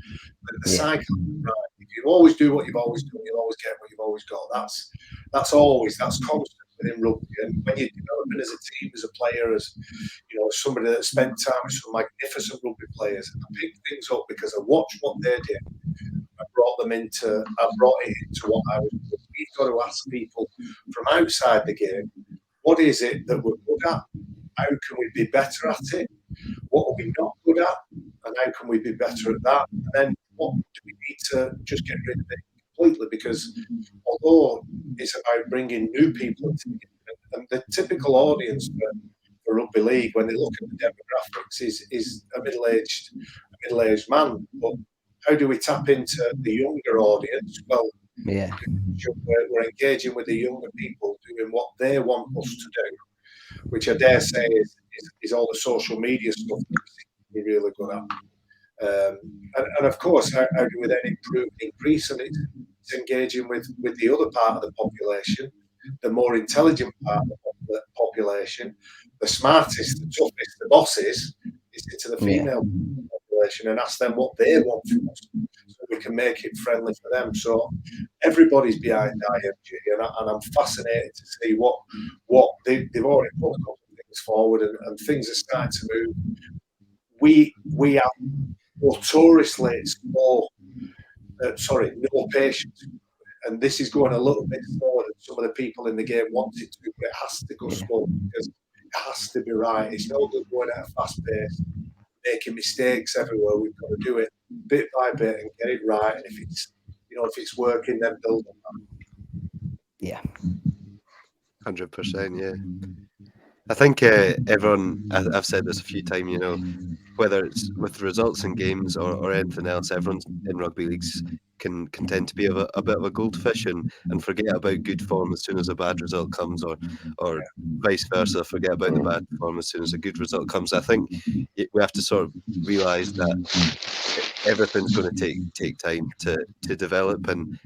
the cycle is right. If you always do what you've always done, you'll always get what you've always got. That's constant within rugby. And when you're developing as a team, as a player, as somebody that spent time with some magnificent rugby players, I picked things up because I watched what they did. I brought it into what I was doing. We've got to ask people from outside the game, what is it that we're good at? How can we be better at it? What are we not good at? And how can we be better at that? And then what do we need to just get rid of it completely? Because although it's about bringing new people into the game, and the typical audience for rugby league, when they look at the demographics, is a middle-aged man. But how do we tap into the younger audience? Well, we're engaging with the younger people, doing what they want us to do, which I dare say is all the social media stuff that we're really good at. And of course, how do we then increase? And it's engaging with the other part of the population, the more intelligent part of the population, the smartest, the toughest, the bosses, is into the female population and ask them what they want from us, so we can make it friendly for them. So everybody's behind IMG, and I'm fascinated to see what they've already put a couple of things forward, and things are starting to move. We have notoriously no patience, and this is going a little bit slower than some of the people in the game want it to, but it has to go slow because it has to be right. It's no good going at a fast pace, making mistakes everywhere. We've got to do it bit by bit and get it right. And if it's working, then build on that. Yeah, 100%. Yeah, I think everyone. I've said this a few times. Whether it's with results in games or anything else, everyone in rugby leagues can tend to be a bit of a goldfish and forget about good form as soon as a bad result comes, or vice versa, forget about the bad form as soon as a good result comes. I think we have to sort of realise that everything's going to take time to develop, and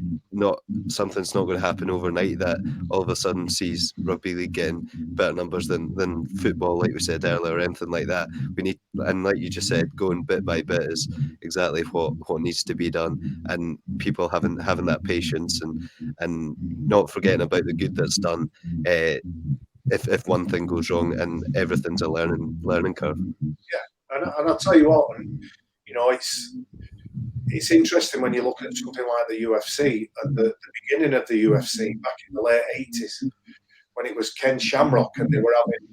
something's not going to happen overnight that all of a sudden sees rugby league getting better numbers than football, like we said earlier, or anything like that. We need, and like you just said, going bit by bit is exactly what needs to be done, and people having that patience and not forgetting about the good that's done. If one thing goes wrong, and everything's a learning curve. Yeah, and I'll tell you what, it's interesting when you look at something like the UFC. At the beginning of the UFC, back in the late 80s, when it was Ken Shamrock, and they were having,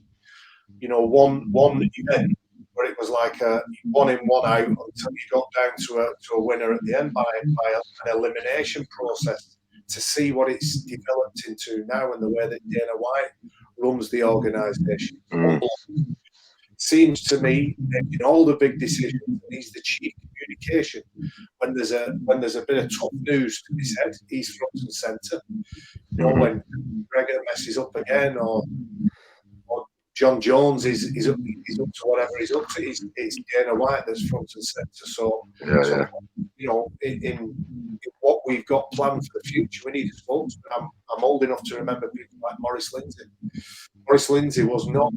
one event where it was like a 1 in 1 out until you got down to a winner at the end by an elimination process, to see what it's developed into now and the way that Dana White runs the organisation. Seems to me, in all the big decisions, he's the chief communication. When there's a bit of top news to be said, he's front and centre. When Gregor messes up again, or John Jones is up to whatever he's up to, it's Dana White that's front and centre. So in what we've got planned for the future, we need a spokesman. I'm old enough to remember people like Maurice Lindsay. Maurice Lindsay was not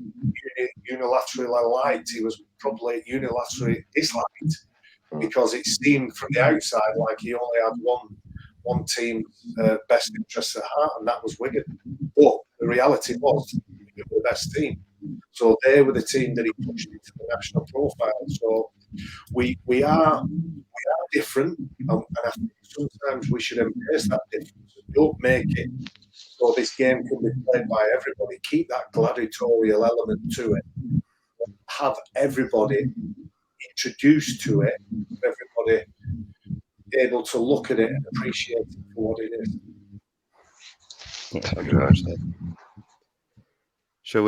unilaterally liked. He was probably unilaterally disliked, because it seemed from the outside like he only had one team best interests at heart, and that was Wigan. But the reality was Wigan were the best team. So they were the team that he pushed into the national profile. So we are different, and I think sometimes we should embrace that difference. Don't make it so this game can be played by everybody. Keep that gladiatorial element to it. Have everybody introduced to it. Everybody able to look at it and appreciate it for what it is. Yeah. Shall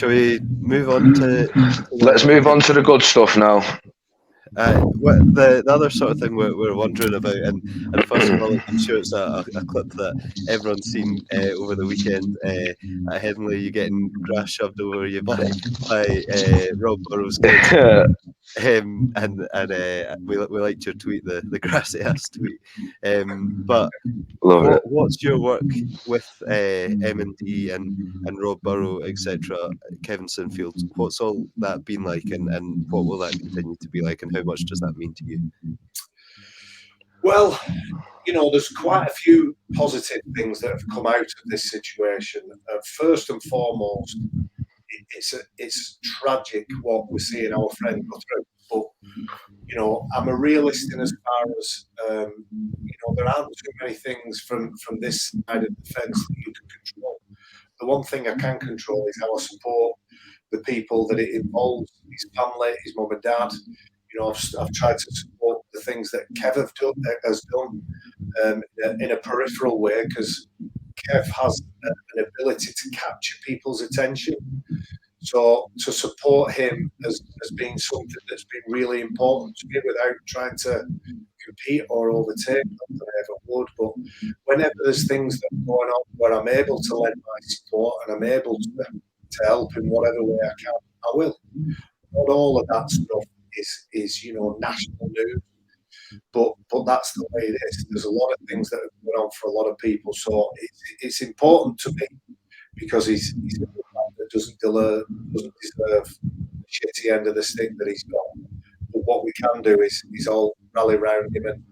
we move on to? Let's move on to the good stuff now. The other sort of thing we're wondering about, and first of all, I'm sure it's a clip that everyone's seen over the weekend at Henley. You getting grass shoved over you by Rob Burrow's kids. And we liked your tweet, the grassy ass tweet. But what's your work with M&D and Rob Burrow, etc., Kevin Sinfield? What's all that been like, and what will that continue to be like, and how much does that mean to you? Well, there's quite a few positive things that have come out of this situation. First and foremost, it's tragic what we're seeing our friend go through. But I'm a realist in as far as there aren't too many things from this side of the fence that you can control. The one thing I can control is how I support the people that it involves, his family, his mum and dad. I've tried to support the things that Kev has done in a peripheral way, because Kev has an ability to capture people's attention. So to support him has been something that's been really important to me without trying to compete or overtake. Not that I ever would, but whenever there's things that are going on where I'm able to lend my support and I'm able to help in whatever way I can, I will. Not all of that stuff is national news, but that's the way it is. There's a lot of things that are going on for a lot of people, so it's important to me, because he's a good man that doesn't deserve the shitty end of the stick that he's got. But what we can do is all rally around him, and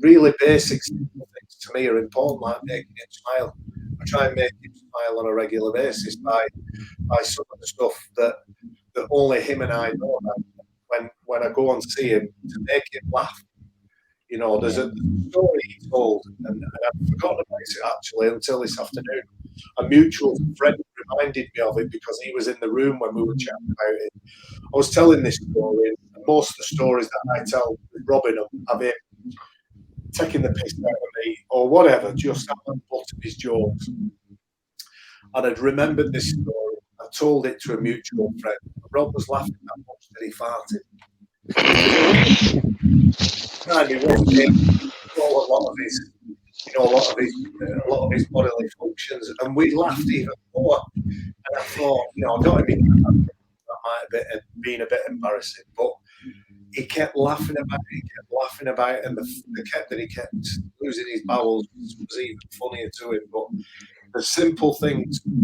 really basic simple things to me are important, like making him smile. I try and make him smile on a regular basis by some of the stuff that only him and I know about. When I go and see him, to make him laugh. There's a story he told, and I've forgotten about it actually until this afternoon. A mutual friend reminded me of it because he was in the room when we were chatting about it. I was telling this story, and most of the stories that I tell with Robin of him taking the piss out of me or whatever, just at the butt of his jokes. And I'd remembered this story. I told it to a mutual friend. Rob was laughing that much that he farted. And he wasn't a lot of his bodily functions, and we laughed even more. And I thought, I don't even that might have been a bit embarrassing, but he kept laughing about it, and the fact that he kept losing his bowels was even funnier to him. But the simple things were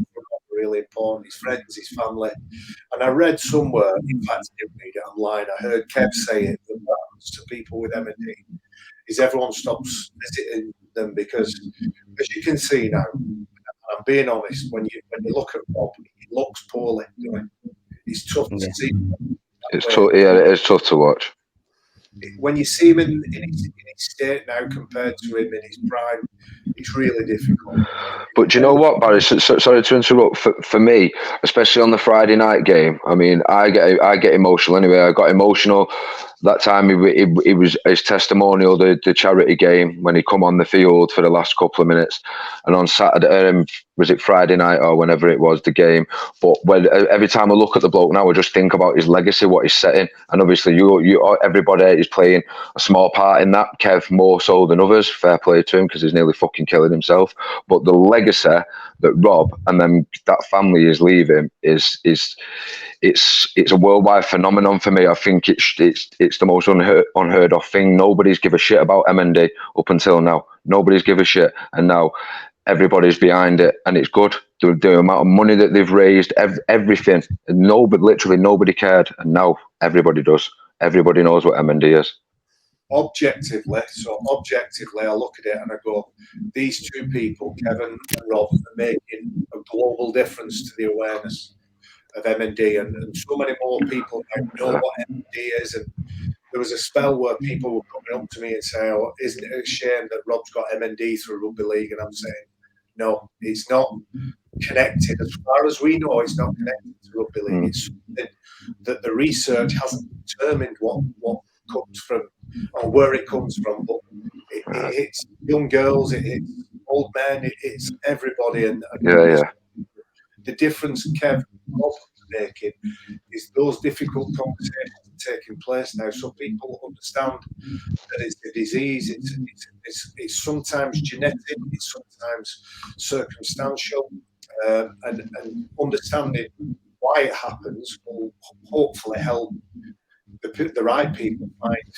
really important: his friends, his family. And I read somewhere, in fact, I didn't read it online, I heard Kev say it, that happens to people with M&D is everyone stops visiting them, because as you can see now, and I'm being honest, when you look at Rob, he looks poorly. It's tough to see. It is tough to watch. When you see him in his state now compared to him in his prime, it's really difficult. But do you know what, Barry? Sorry to interrupt. For me, especially on the Friday night game, I mean, I get emotional anyway. I got emotional that time. It was his testimonial, the charity game, when he come on the field for the last couple of minutes, and on Saturday, was it Friday night or whenever it was, the game. But every time I look at the bloke now, I just think about his legacy, what he's setting, and obviously everybody is playing a small part in that. Kev more so than others. Fair play to him, because he's nearly fucking killing himself. But the legacy that Rob and then that family is leaving is it's a worldwide phenomenon for me. I think it's the most unheard of thing. Nobody's give a shit about M&D up until now. Nobody's give a shit, and now everybody's behind it, and it's good. The amount of money that they've raised, everything. Literally nobody cared, and now everybody does. Everybody knows what M&D is. Objectively, I look at it and I go, these two people, Kevin and Rob, are making a global difference to the awareness. M&D, and so many more people now know what M&D is. And there was a spell where people were coming up to me and saying, "Oh, isn't it a shame that Rob's got M&D through rugby league?" And I'm saying, no, it's not connected. As far as we know, it's not connected to rugby league. It's something that the research hasn't determined what comes from or where it comes from. But it hits young girls, it hits old men, it hits everybody. And the difference Kev Rob's making is those difficult conversations are taking place now, so people understand that it's a disease. It's sometimes genetic, it's sometimes circumstantial, and understanding why it happens will hopefully help the right people find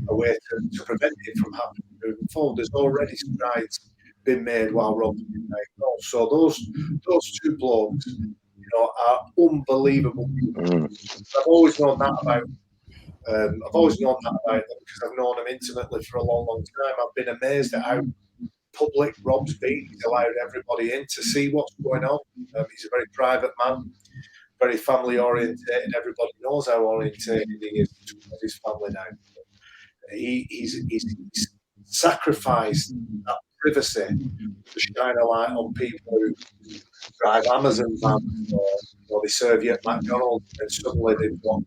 a way to prevent it from happening moving forward. There's already strides been made while Rob's been diagnosed. So those two blokes, are unbelievable. I've always known that about them because I've known them intimately for a long, long time. I've been amazed at how public Rob's been. He's allowed everybody in to see what's going on. He's a very private man, very family orientated. Everybody knows how orientated he is towards his family now. He's sacrificed that privacy to shine a light on people who drive Amazon vans or they serve you at McDonald's, and suddenly they've got a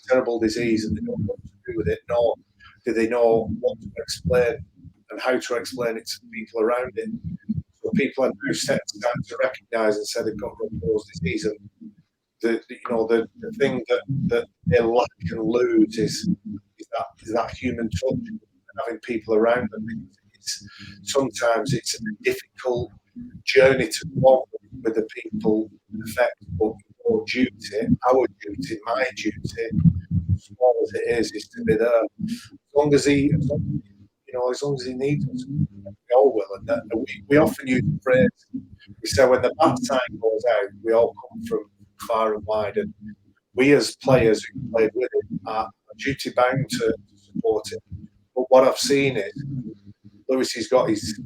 terrible disease and they don't know what to do with it, nor do they know what to explain and how to explain it to the people around it. So people are now starting to recognise and say they've got Rob Burrow's disease, and the thing that they lack and lose is that human touch and having people around them. Sometimes it's a difficult journey to walk with the people affected, but our duty, my duty, as small as it is to be there. As long as he needs us, we all will. And we often use the phrase, we say when the bat sign goes out, we all come from far and wide, and we as players who played with him are duty bound to support him. But what I've seen is Lewis, he's got his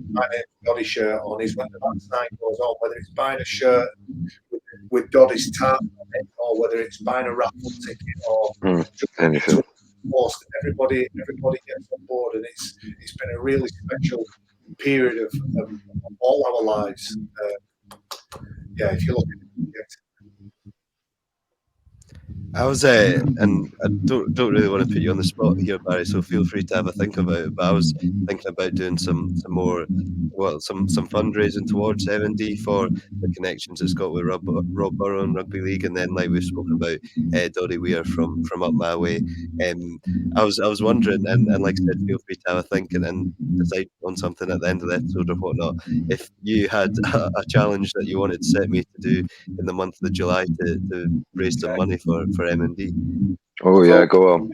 Doddy shirt on. He's when the bat sign goes on, whether it's buying a shirt with Doddy's tag on it, or whether it's buying a raffle ticket, or anything. Everybody gets on board, and it's been a really special period of all our lives. If you look at it. I was, and I don't really want to put you on the spot here, Barry, so feel free to have a think about it. But I was thinking about doing some fundraising towards M&D for the connections it's got with Rob Burrow and Rugby League, and then like we've spoken about Doddy Weir from up my way. I was wondering, and like I said, feel free to have a think and decide on something at the end of the episode or whatnot. If you had a challenge that you wanted to set me to do in the month of July to raise some money for M&D. Oh yeah, go on.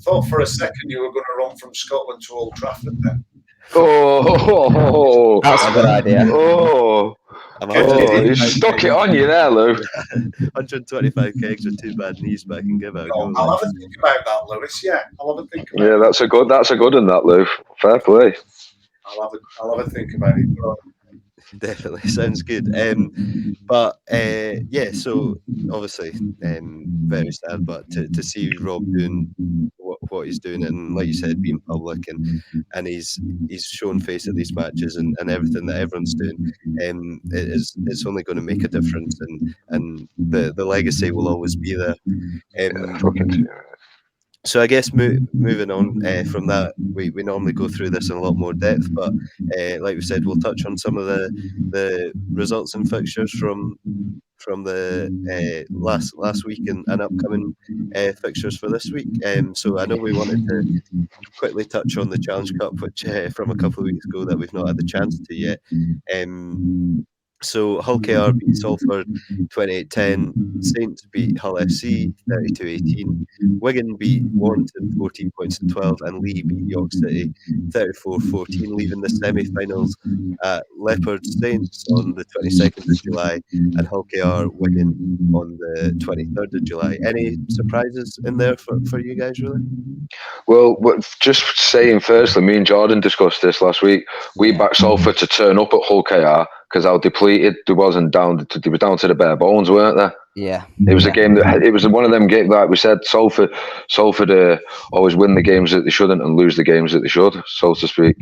Thought for a second you were going to run from Scotland to Old Trafford then. Oh, that's a good idea. You stuck it on you there, Lou. 125 kegs with 2 bad knees, but I can give out. I'll have a think about that, Lewis. Yeah, I'll have a think about it. Yeah, that's a good one, that, Lou. Fair play. I'll have a think about it. Definitely sounds good. So obviously very sad, but to see Rob doing what he's doing, and like you said, being public and he's shown face at these matches and everything that everyone's doing, it's only going to make a difference, and the legacy will always be there. So I guess moving on from that, we normally go through this in a lot more depth, but like we said, we'll touch on some of the results and fixtures from the last week and upcoming fixtures for this week. So I know we wanted to quickly touch on the Challenge Cup, which from a couple of weeks ago that we've not had the chance to yet. So Hull KR beat Salford 28-10, Saints beat Hull FC 32-18, Wigan beat Warrington 14 points to 12, and Lee beat York City 34-14, leaving the semi-finals at Leopards Saints on the 22nd of July and Hull KR Wigan on the 23rd of July. Any surprises in there for you guys, really? Well, just saying firstly, me and Jordan discussed this last week. We backed Salford to turn up at Hull KR because how depleted they was, and they were down to the bare bones, weren't they? Yeah, it was a game that it was one of them games, like we said. Salford always win the games that they shouldn't and lose the games that they should, so to speak.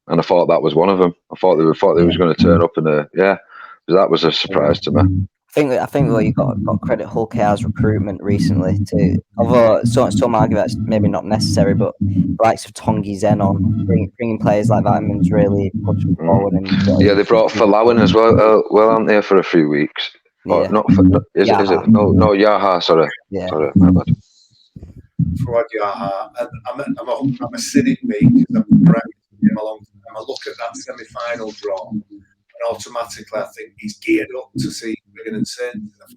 And I thought that was one of them. I thought they was going to turn up, and that was a surprise to me. I think you got credit Hull KR's recruitment recently too. Although some argue that's maybe not necessary, but the likes of Tongi Zenon, bringing players like that and really pushing forward. And they brought Falawan as well, aren't they, for a few weeks? Yeah. Is it? No, Yaha. Sorry, my bad. Fuad Yaha, and I'm a cynic, me, because I've been him a long time. I look at that semi-final draw, and automatically I think he's geared up to see Wigan and Saints in the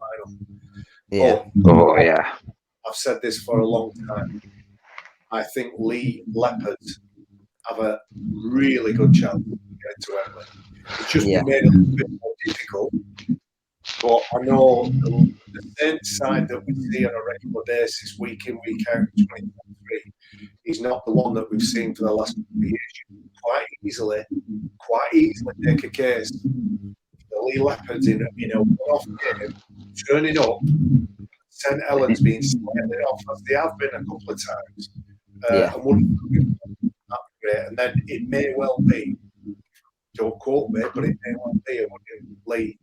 final. Yeah. I've said this for a long time. I think Lee Leopards have a really good chance to get into Wembley. It's just been made a little bit more difficult. But I know the Saints side that we see on a regular basis, week in, week out, 2023, is not the one that we've seen for the last couple of years. You can quite easily take a case the Lee Leopards in a one-off game, turning up, St Helens being slightly off, as they have been a couple of times, and wouldn't be that great. And then it may well be, don't quote me, but it may well be a Lee.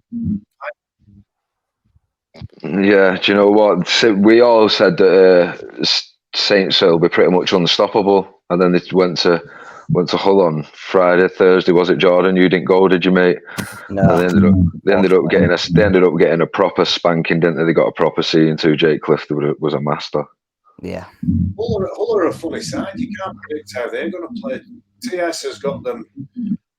Yeah, do you know what? We all said that Saints will be pretty much unstoppable, and then they went to Hull on Friday, Thursday. Was it, Jordan? You didn't go, did you, mate? No. And they ended up getting a proper spanking, didn't they? They got a proper seeing to. Jake Clifton was a master. Yeah. Hull are a funny side. You can't predict how they're going to play. TS has got them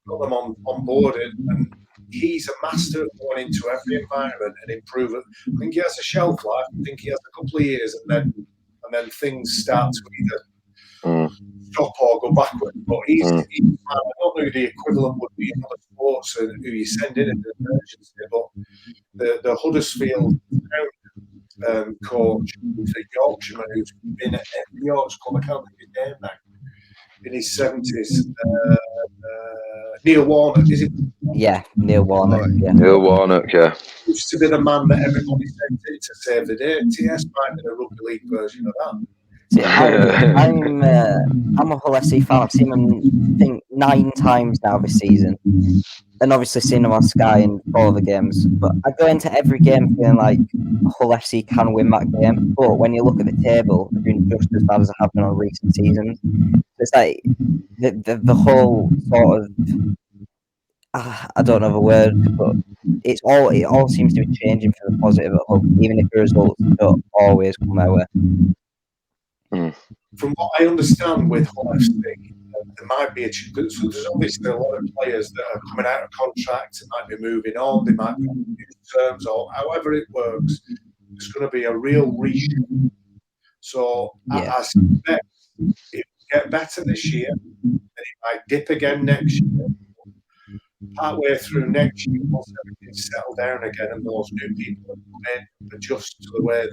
on board, and he's a master of going into every environment and improve it. I think he has a shelf life. I think he has a couple of years, and then things start to either stop or go backwards. But he's I don't know who the equivalent would be in other sports and who you send in an emergency, but the Huddersfield coach, the Yorkshireman who's been at every Yorkshire club, I can't think his name now, in his 70s, Neil Warnock, is it? Yeah, Neil Warnock. Yeah. Neil Warnock, yeah. Used to be the man that everybody sent in to save the day. TS might be the rugby league version of that. See, I'm a Hull FC fan. I've seen them, I think, 9 times now this season, and obviously seen them on Sky in 4 of the games. But I go into every game feeling like Hull FC can win that game. But when you look at the table, they're doing just as bad as they have been on recent seasons. It's like the whole sort of I don't know the word, but it all seems to be changing for the positive at Hull, even if the results don't always come our way. From what I understand with Hull FC, there might be there's obviously a lot of players that are coming out of contract, they might be moving on, they might be on new terms, or however it works. There's going to be a real reshoot. So I suspect it will get better this year, and it might dip again next year. Partway through next year, once everything's settled down again and those new people come in, adjust to the way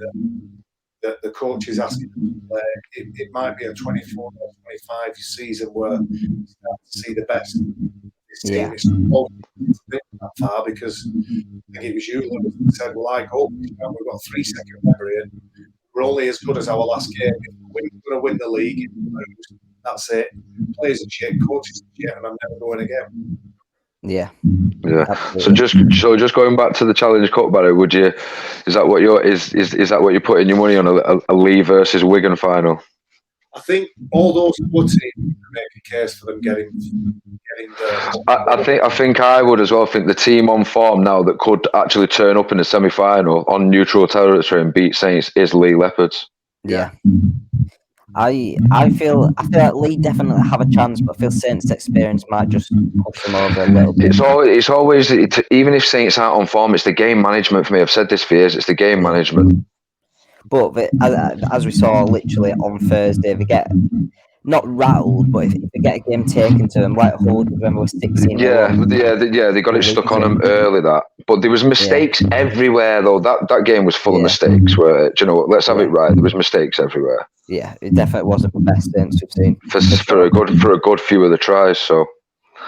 that the coach is asking them to play, it might be a 24 or 25 season where you start to see the best of this team. It's not that far, because I think it was you that said, well, I hope we've got 3 seconds memory and we're only as good as our last game. If we're going to win the league, that's it. Players are shit, coaches are shit, and I'm never going again. Yeah. Absolutely. So just going back to the Challenge Cup, Barry, is that what you're putting your money on, a Lee versus Wigan final? I think all those four teams make a case for them getting the. I think I would as well. I think the team on form now that could actually turn up in the semi-final on neutral territory and beat Saints is Lee Leopards. Yeah. I feel like Lee definitely have a chance, but I feel Saints' experience might just push them over a little bit. It's always even if Saints aren't on form, it's the game management for me. I've said this for years. It's the game management. But as we saw literally on Thursday, they get not rattled, but if they get a game taken to them, like Hull when we were 16. They got it stuck on them early. But there was mistakes everywhere though. That game was full of mistakes. Do you know what? Let's have it right. There was mistakes everywhere. Yeah, it definitely wasn't the best Saints we've seen for a good few of the tries. So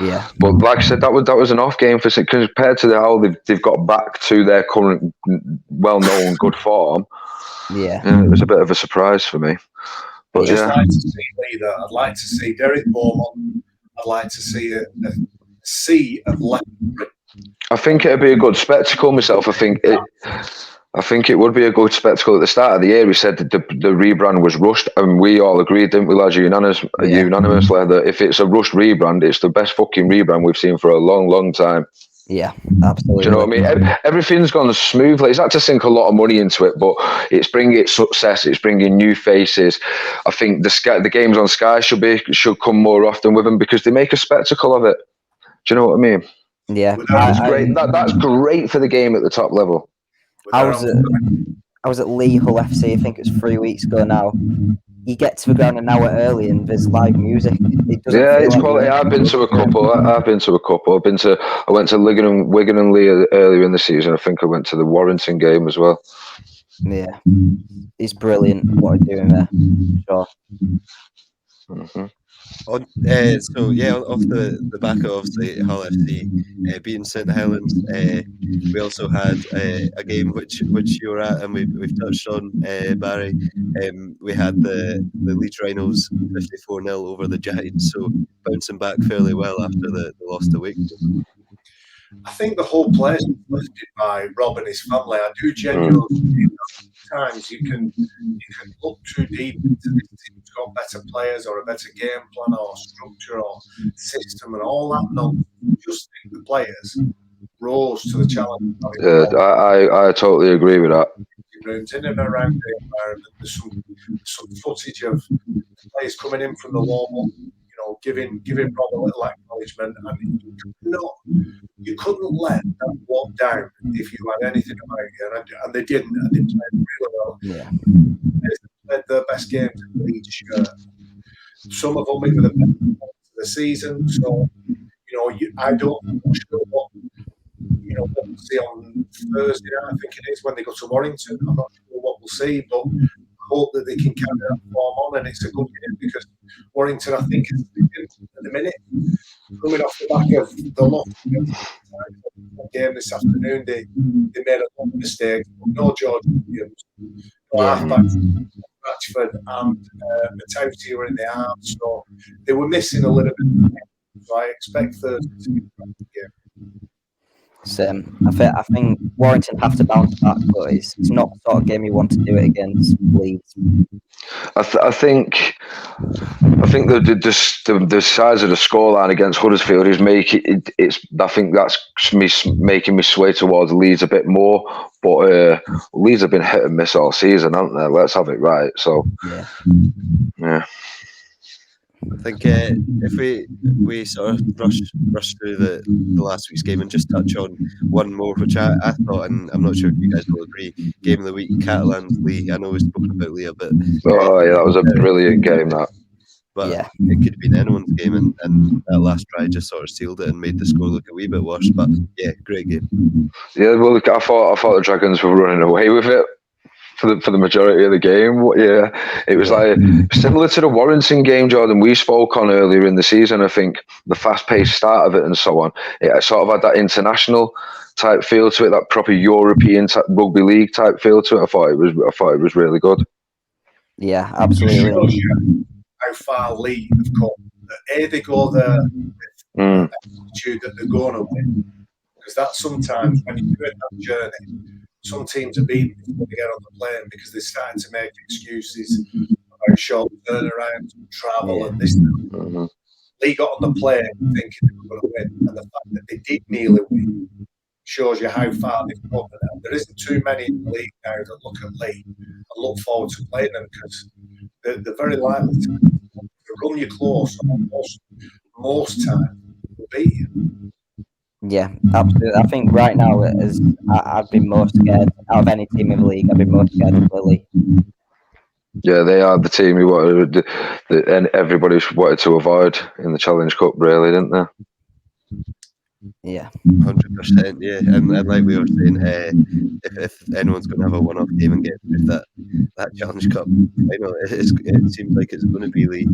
Yeah. But like I said, that was an off game for compared to how they've got back to their current well-known good form. Yeah. It was a bit of a surprise for me. But I'd just like to see Leader. I'd like to see Derek Beaumont. I'd like to see a sea of left. I think it'd be a good spectacle myself. I think it would be a good spectacle. At the start of the year, we said that the rebrand was rushed, and we all agreed, didn't we, lads, unanimously, that if it's a rushed rebrand, it's the best fucking rebrand we've seen for a long, long time. Yeah, absolutely. Do you know what I mean? Everything's gone smoothly. It's had to sink a lot of money into it, but it's bringing success. It's bringing new faces. I think the games on Sky should come more often with them because they make a spectacle of it. Do you know what I mean? Yeah, that's great. That's great for the game at the top level. I was at Lee Hull FC. I think it was 3 weeks ago now. You get to the ground an hour early and there's live music. It's quality. I've been to a couple. I went to Wigan and Lee earlier in the season. I think I went to the Warrington game as well. Yeah, it's brilliant what they're doing there. Sure. Mm-hmm. Off the back of obviously Hull FC beating St Helens, we also had a game which you were at and we've touched on, Barry. We had the Leeds Rhinos 54-0 over the Giants, so bouncing back fairly well after the loss to Wakefield. I think the whole place is lifted by Rob and his family. I do genuinely times you can look too deep into this team's got better players or a better game plan or structure or system and all that nonsense. Just think the players rose to the challenge. I totally agree with that. In and around the environment, there's some footage of players coming in from the warm-up, giving Rob a little acknowledgement, and you couldn't let that walk down if you had anything about you, and they didn't, and they played really well. Yeah. They played their best games in the Leeds shirt. Some of them were the best of the season, so I don't know what we'll see on Thursday night, I think it is, when they go to Warrington. I'm not sure what we'll see, but I hope that they can carry that form on, and it's a good game because Warrington, I think, is at the minute, coming off the back of the loss game this afternoon, they made a lot of mistakes. No George Williams, no halfbacks, Ratchford and Matauti were in the arms, so they were missing a little bit. So I expect Thursday to be a good game. I think Warrington have to bounce back, but it's not the sort of game you want to do it against Leeds. I think the size of the scoreline against Huddersfield is I think that's making me sway towards Leeds a bit more. But Leeds have been hit and miss all season, haven't they? Let's have it right. So yeah. I think if we sort of rush through the last week's game and just touch on one more, which I thought, and I'm not sure if you guys will agree, game of the week, Catalans-Lee. I know we've spoken about Lee a bit. Oh yeah, that was a brilliant game, that. But it could have been anyone's game, and that last try just sort of sealed it and made the score look a wee bit worse. But yeah, great game. Yeah, well, I thought the Dragons were running away with it for the majority of the game. Yeah, it was like similar to the Warrington game, Jordan, we spoke on earlier in the season. I think the fast-paced start of it and so on, it sort of had that international type feel to it, that proper European rugby league type feel to it. I thought it was really good. Yeah, absolutely. It shows you how far Lee have come. They go there with the attitude that they're going to win, because that's sometimes when you're doing that journey. Some teams are beaten before they get on the plane because they're starting to make excuses about short turnaround, travel, and this. Mm-hmm. Lee got on the plane thinking they were going to win, and the fact that they did nearly win shows you how far they've come. And there isn't too many in the league now that look at Lee and look forward to playing them, because they're very likely to run you close, and most times will beat you. Yeah, absolutely. I think right now, I've been most scared out of any team in the league. I've been most scared of Lily. Yeah, they are the team who wanted, and everybody wanted to avoid in the Challenge Cup, really, didn't they? Yeah, 100%. Yeah, and like we were saying, if anyone's going to have a one-off game and get through that Challenge Cup final, it seems like it's going to be Lee.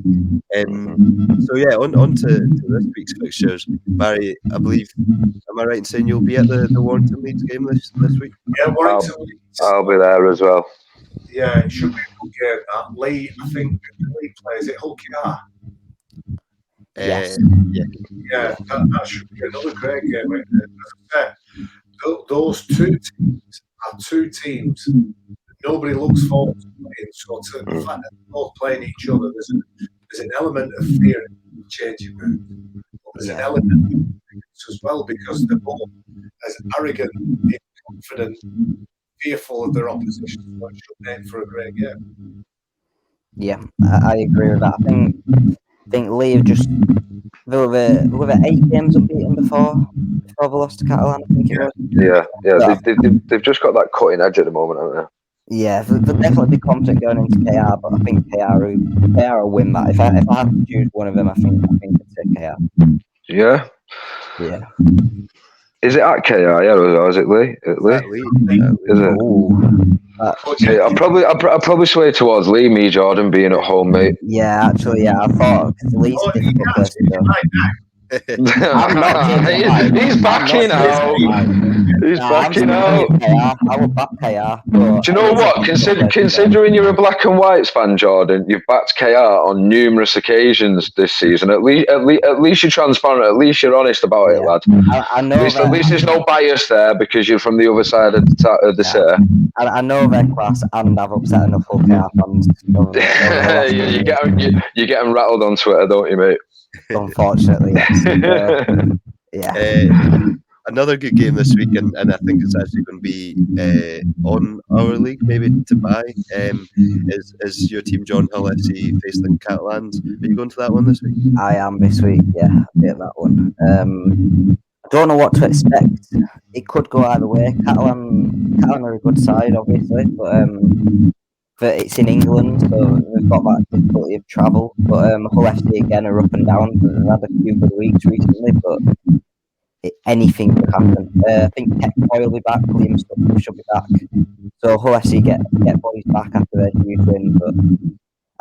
So yeah, on to this week's fixtures. Barry, I believe, am I right in saying you'll be at the Warrington Leeds game this week? Yeah, Warrington Leeds. I'll be there as well. Yeah, it should be a good game. That Lee, I think Lee plays it Hull KR. yes, Yeah, that should be another great game. As I said, those two teams are two teams nobody looks forward to playing. So to the fact that they're both playing each other, there's an element of fear in changing rooms. There's an element of ignorance as well, because they're both as arrogant, confident, fearful of their opposition. So it should make for a great game. Yeah, I agree with that. I think Lee have just with 8 games unbeaten before they lost to Catalan. I think it was. Yeah. They've just got that cutting edge at the moment, haven't they? Yeah, they'll definitely be confident going into KR, but I think KR will win that. If I had to choose one of them, I think I'd say KR. Yeah. Yeah. Is it at KR? Yeah, or is it Lee? Is it? Ooh. Yeah, I'll probably sway towards Lee. Me, Jordan, being at home, mate. Yeah, actually, yeah, I thought Lee's a difficult place to go. He's backing out. He's backing out. I will back KR. Do you know what? Considering you're a black and whites fan, Jordan, you've backed KR on numerous occasions this season. At least you're transparent. At least you're honest about it, lad. I know. At least there's no bias there because you're from the other side of the city. I know their class, and I've upset enough KR fans. You get them rattled on Twitter, don't you, mate? Unfortunately, yes. Another good game this week, and I think it's actually going to be on our league, maybe to buy. Is your team John Hull FC facing Catalans? Are you going to that one this week? I am this week. Yeah, I'll be at that one. I don't know what to expect. It could go either way. Catalan are a good side, obviously, but it's in England, so they've got that difficulty of travel. But Hull FC again are up and down. They've had a few good weeks recently, but anything could happen. I think Tech Boy will be back. Liam Stubb should be back. So Hull FC get boys back after their huge win, but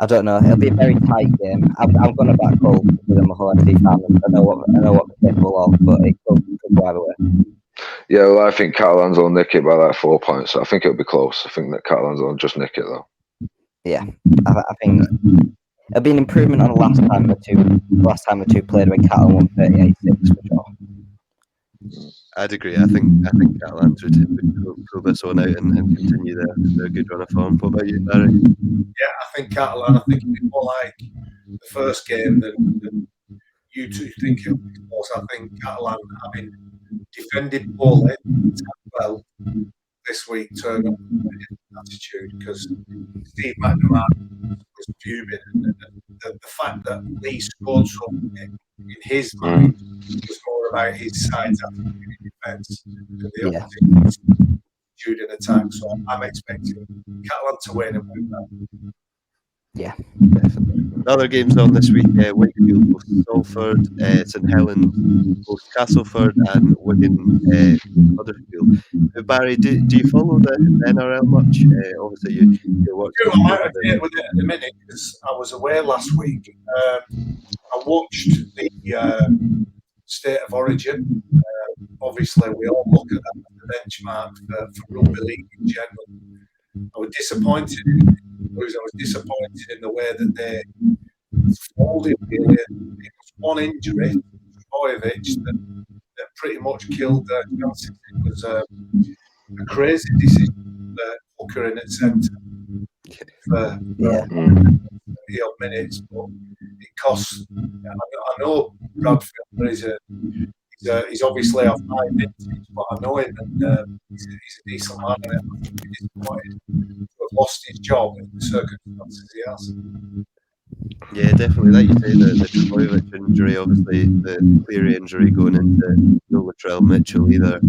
I don't know. It'll be a very tight game. I'm going to back Hull because I'm a Hull FC fan. I know what they're capable of, but it could go either way. Yeah, well, I think Catalans will nick it by like 4 points. So I think it'll be close. I think that Catalans will just nick it though. Yeah, I think it'll be an improvement on the last time the two played when Catalan won 38-6 for sure. I'd agree. I think Catalans would pull this one out and continue their good run of form. What about you, Barry? Yeah, I think Catalan. I think it'll be more like the first game than you two think it'll be close. I think Catalan, having defended poorly, well this week, turned up with attitude because Steve McDermott was fuming, and the fact that Lee scored something in his mind was more about his side's attitude in defence than the opposition attitude in attack. So I'm expecting Catalan to win and win that. Yeah, definitely. Other games on this week: Wakefield hosts Salford, St Helens hosts Castleford, and Wigan Huddersfield. Barry, do you follow the NRL much? Obviously, you watch. I'm out of date with it at the minute because I was away last week. I watched the State of Origin. Obviously, we all look at that as the benchmark for rugby league in general. I was disappointed in the way that they folded. Really, it was one injury, Bojovic, that pretty much killed their chances. It was a crazy decision to Hooker in at centre for 30 minutes, but it cost. I know Bradfield he's obviously off my vintage, but I know him, and he's a decent man. And he's disappointed to have lost his job in the circumstances he has. Yeah, definitely. Like you say, the Bojovic injury, obviously the Cleary injury going into no Latrell Mitchell either.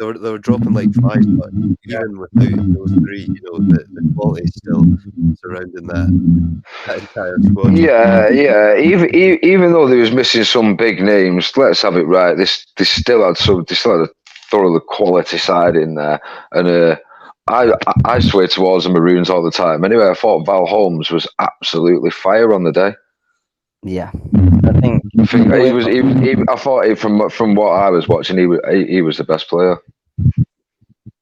they were dropping like flies, but even without those three, the quality is still surrounding that entire squad. Yeah. Even though they was missing some big names, let's have it right. They still had a thoroughly quality side in there, and I sway towards the Maroons all the time. Anyway, I thought Val Holmes was absolutely fire on the day. Yeah, I think he was. I thought from what I was watching, he was the best player.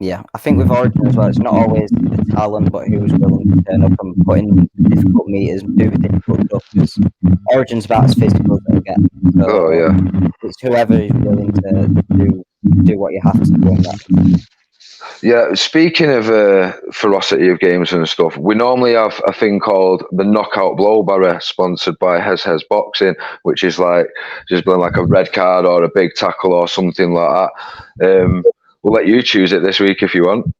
Yeah, I think with Origin as well, it's not always the talent, but who's willing to turn up and put in difficult meters and do the difficult stuff. Because Origin's about as physical as it'll get. So, it's whoever is willing to do what you have to do in that. Yeah, speaking of ferocity of games and stuff, we normally have a thing called the Knockout Blow, Barrie, sponsored by Hez Boxing, which is like just being like a red card or a big tackle or something like that. We'll let you choose it this week if you want.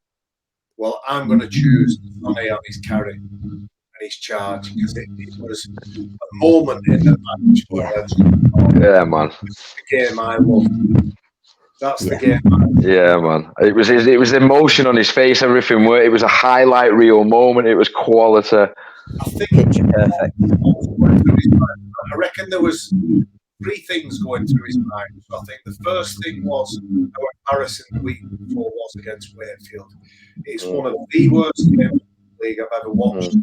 Well, I'm going to choose Sonny on his carry and his charge because it was a moment in the match where yeah, man. The game I love. That's the game. Yeah, man. It was the emotion on his face, everything. It was a highlight reel moment. It was quality. I think picture perfect. I reckon there was 3 things going through his mind. So I think the first thing was how embarrassing the week before was against Wakefield. It's one of the worst games in the league I've ever watched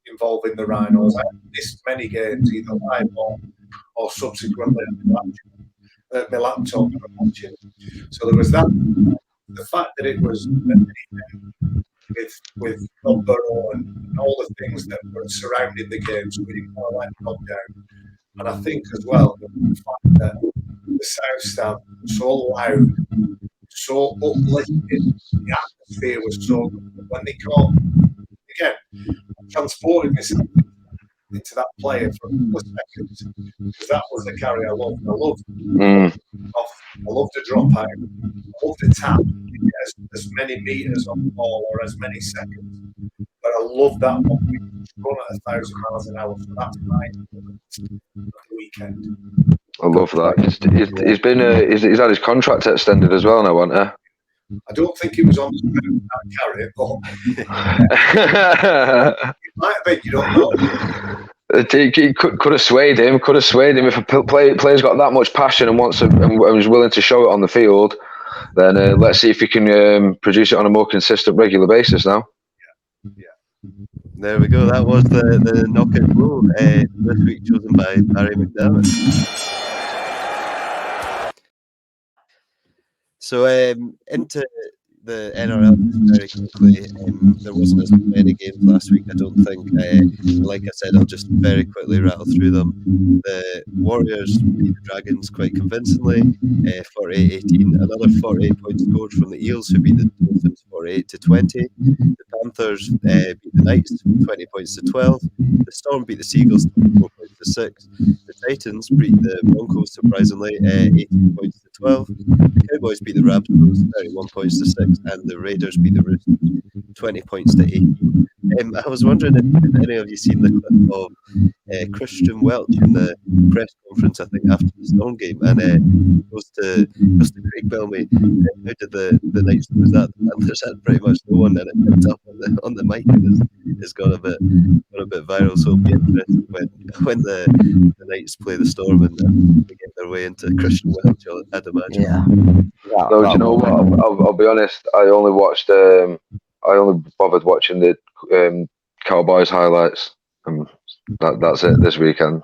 involving the Rhinos. I've missed many games, either live or subsequently at my laptop when I'm watching. So there was that. The fact that it was with Rob Burrow and all the things that were surrounding the game, so we didn't want to let Rob down. And I think as well the fact that the South Stand was so loud, so uplifted, the atmosphere was so good. When they caught, again, I transported myself into that player for a couple of seconds because that was the carry I loved. I loved the drop out. I loved the tap. As many meters on the ball or as many seconds. But I love that one. We run at 1,000 miles an hour. So that's my weekend. I love that. He's had his contract extended as well now, hasn't he? I don't think he was on that carry, but it might have been. You don't know. He could have swayed him. If a player's got that much passion and is willing to show it on the field, then let's see if he can produce it on a more consistent, regular basis now. Yeah. There we go. That was the knockout blow this week, chosen by Barrie McDermott. So into the NRL very quickly. There wasn't as many games last week, I don't think. Like I said, I'll just very quickly rattle through them. The Warriors beat the Dragons quite convincingly, 48-18. Another 48 points scored from the Eels, who beat the Dolphins 48-20. The Panthers beat the Knights 20 points to 12. The Storm beat the Seagulls 24 points to 6. The Titans beat the Broncos surprisingly 18 points to 12. The Cowboys beat the Raptors 31 points to 6. And the Raiders beat the Roosters 20 points to 18. I was wondering if any of you seen the clip of Christian Welch in the press conference, I think, after the Storm game, and goes to Craig Bellamy. How did the Knights lose that? And there's had pretty much no one, and it picked up on the mic, and it's gone a bit viral. So it'll be interesting when the Knights play the Storm and they get their way into Christian Welch, I'd imagine. Yeah. No, do you know what? I'll be honest. I only watched. I only bothered watching the Cowboys highlights, and that's it this weekend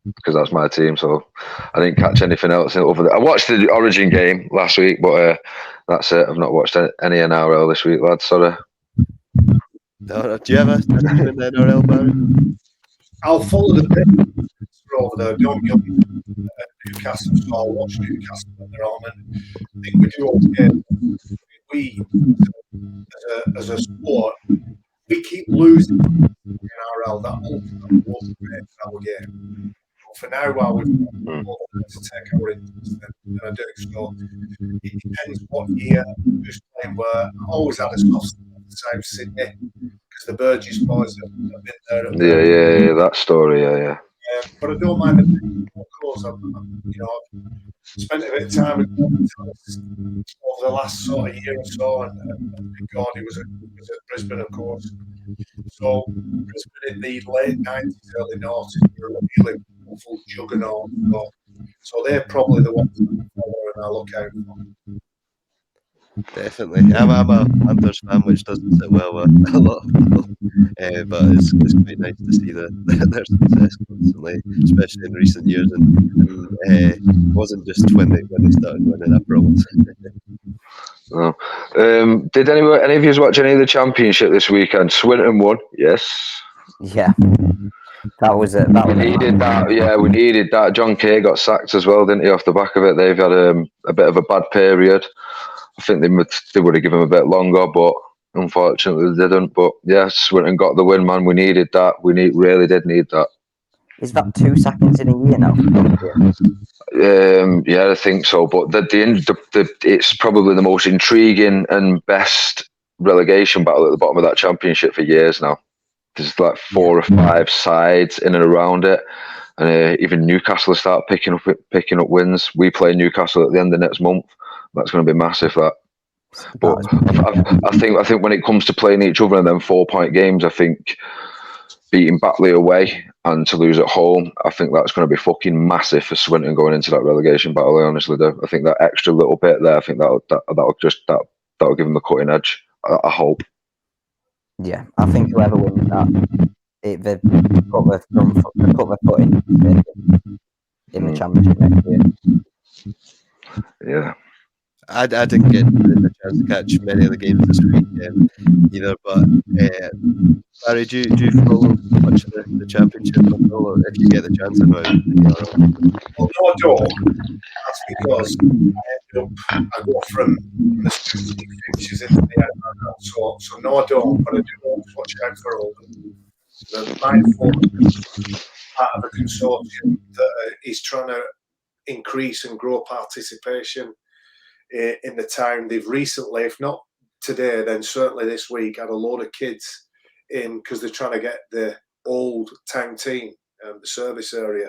because that's my team. So I didn't catch anything else over there. I watched the Origin game last week, but that's it. I've not watched any NRL this week, lads. Sorry. No, do you have a team in the NRL, Barrie? I'll follow the bit over there. Don't you? Newcastle, so I'll watch Newcastle when they're on. And I think we do okay. We, as a sport, we keep losing in NRL. That ultimately wasn't great for our game. But for now, while we've got to take our interest, and I do. So it depends what year, who's playing where. I've always had a soft spot for South Sydney because the Burgess boys have been there. Yeah, that story, yeah. But I don't mind the course. I've spent a bit of time with over the last sort of year or so, and God, he was at Brisbane, of course. So Brisbane in the late 90s, early 90s were a really awful juggernaut. So they're probably the ones that I follow and I look out for. Definitely. I'm a Panthers fan, which doesn't sit well with a lot of people, but it's quite nice to see their success constantly, especially in recent years. And it wasn't just when they started winning, I promise. Oh. Did any of you watch any of the championship this weekend? Swinton won. Yes. Yeah. That was it. We needed that. Yeah, we needed that. John Kay got sacked as well, didn't he? Off the back of it, they've had a bit of a bad period. I think they would have given him a bit longer, but unfortunately they didn't. But yeah, Swinton got the win, man. We needed that. Really did need that. Is that 2 seconds in a year now? Yeah, I think so. But it's probably the most intriguing and best relegation battle at the bottom of that championship for years now. There's like 4 or 5 sides in and around it, and even Newcastle start picking up wins. We play Newcastle at the end of next month. That's going to be massive. That. But I think when it comes to playing each other in them 4-point games, I think beating Batley away and to lose at home, I think that's going to be fucking massive for Swinton going into that relegation battle. I honestly do. I think that extra little bit there, I think that'll give them the cutting edge. I hope. Yeah, I think whoever wins that, they put their foot in the championship next year. Yeah. I didn't get the chance to catch many of the games this week either, but Barry, do you follow much of the championship at all, if you get the chance of it? Well, no, I don't. That's because I go from the fixtures into the end, so no, I don't. But I do always watch out for all the mindful part of a consortium that is trying to increase and grow participation in the town. They've recently, if not today, then certainly this week, had a load of kids in because they're trying to get the old town team, the service area,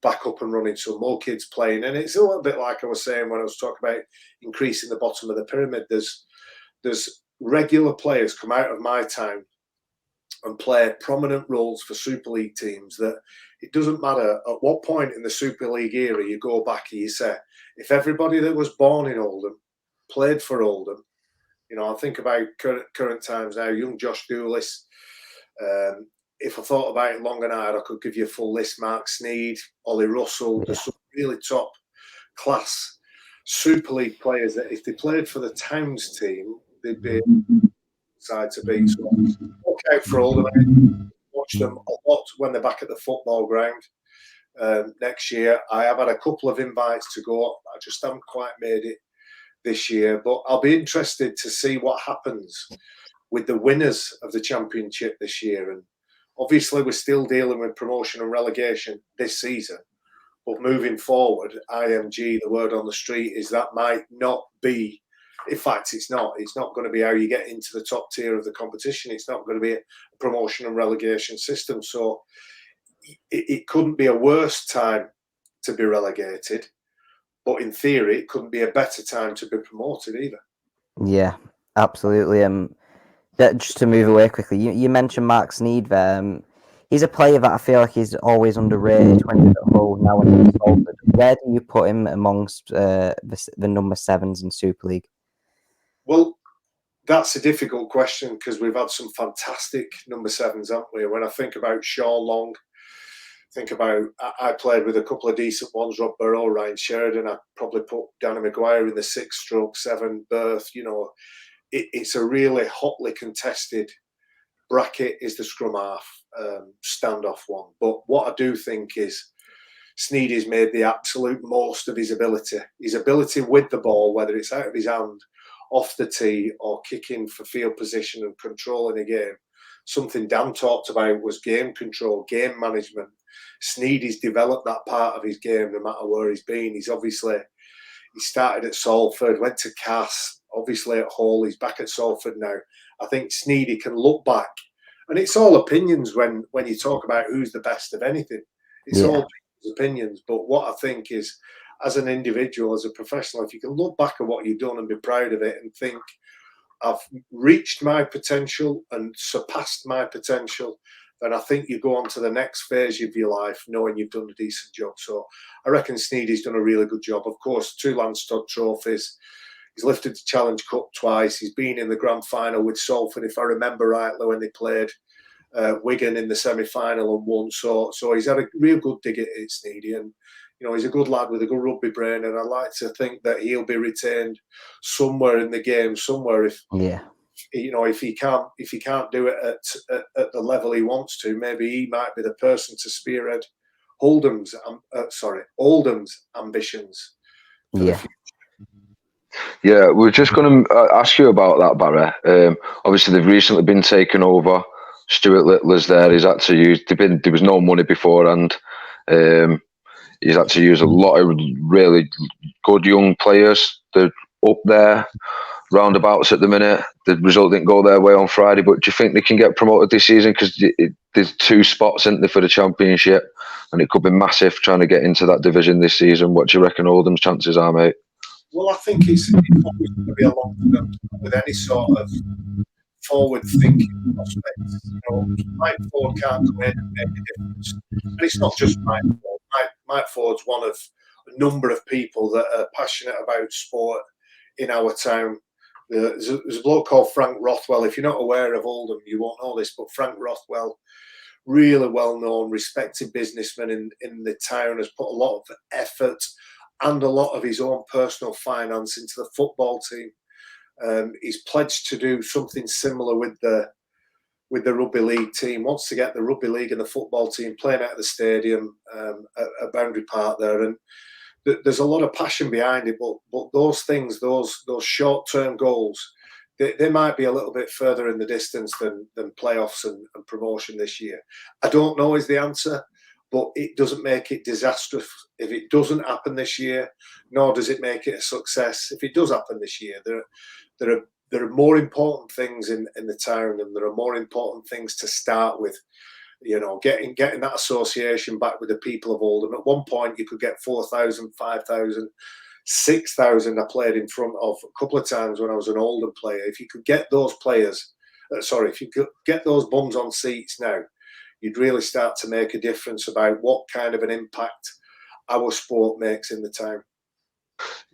back up and running. So more kids playing, and it's a little bit like I was saying when I was talking about increasing the bottom of the pyramid. There's regular players come out of my town and play prominent roles for Super League teams that it doesn't matter at what point in the Super League era you go back and you say, if everybody that was born in Oldham played for Oldham, I think about current times now, young Josh Doolis. If I thought about it long and hard, I could give you a full list. Mark Sneed, Ollie Russell, there's some really top class Super League players that if they played for the Towns team, they'd be side to beat. So look out for Oldham. Watch them a lot when they're back at the football ground next year. I have had a couple of invites to go. I just haven't quite made it this year, but I'll be interested to see what happens with the winners of the championship this year. And obviously we're still dealing with promotion and relegation this season, but moving forward, IMG, the word on the street is that might not be, in fact it's not going to be how you get into the top tier of the competition. It's not going to be a promotion and relegation system. So it couldn't be a worse time to be relegated, but in theory, it couldn't be a better time to be promoted either. Yeah, absolutely. Just to move away quickly, you mentioned Mark Sneed there. He's a player that I feel like he's always underrated when he's at Hull, now when he's Salford. Where do you put him amongst the number 7s in Super League? Well, that's a difficult question because we've had some fantastic number 7s, haven't we? When I think about Shaw Long, I played with a couple of decent ones, Rob Burrow, Ryan Sheridan. I'd probably put Danny Maguire in the 6/7 berth. It's a really hotly contested bracket is the scrum half standoff one. But what I do think is Sneedy's made the absolute most of his ability with the ball, whether it's out of his hand, off the tee, or kicking for field position and controlling a game. Something Dan talked about was game control, game management. Sneedy's developed that part of his game no matter where he's been. He started at Salford, went to Cass, obviously at Hull. He's back at Salford now. I think Sneedy can look back, and it's all opinions when you talk about who's the best of anything. It's all people's opinions. But what I think is, as an individual, as a professional, if you can look back at what you've done and be proud of it and think, I've reached my potential and surpassed my potential, then I think you go on to the next phase of your life knowing you've done a decent job. So I reckon Sneady's done a really good job. Of course, 2 Leinster trophies. He's lifted the Challenge Cup twice. He's been in the grand final with Salford, if I remember rightly, when they played Wigan in the semi-final and won. So he's had a real good dig at it, Sneedy. And, he's a good lad with a good rugby brain. And I like to think that he'll be retained somewhere in the game, somewhere if he can't do it at the level he wants to, maybe he might be the person to spearhead Oldham's ambitions for the future. Yeah, we're just going to ask you about that, Barry. Obviously, they've recently been taken over. Stuart Littler's there. He's had to use. There was no money beforehand. He's had to use a lot of really good young players. They're up there, roundabouts at the minute. The result didn't go their way on Friday, but do you think they can get promoted this season? Because there's 2 spots in there for the championship, and it could be massive trying to get into that division this season. What do you reckon Oldham's chances are, mate? Well, I think it's always going to be a long term with any sort of forward-thinking prospects. Mike Ford can't come in and make a difference. And it's not just Mike Ford. Mike Ford's one of a number of people that are passionate about sport in our town. There's a bloke called Frank Rothwell. If you're not aware of Oldham, you won't know this, but Frank Rothwell, really well-known, respected businessman in the town, has put a lot of effort and a lot of his own personal finance into the football team. He's pledged to do something similar with the rugby league team. Wants to get the rugby league and the football team playing out of the stadium at Boundary Park there, and there's a lot of passion behind it. But those things, those short-term goals, they might be a little bit further in the distance than playoffs and promotion this year. I don't know is the answer, but it doesn't make it disastrous if it doesn't happen this year, nor does it make it a success if it does happen this year. There are more important things in the town, and there are more important things to start with. Getting that association back with the people of Oldham. At one point, you could get 4,000, 5,000, 6,000. I played in front of a couple of times when I was an Oldham player. If you could get those if you could get those bums on seats now, you'd really start to make a difference about what kind of an impact our sport makes in the town.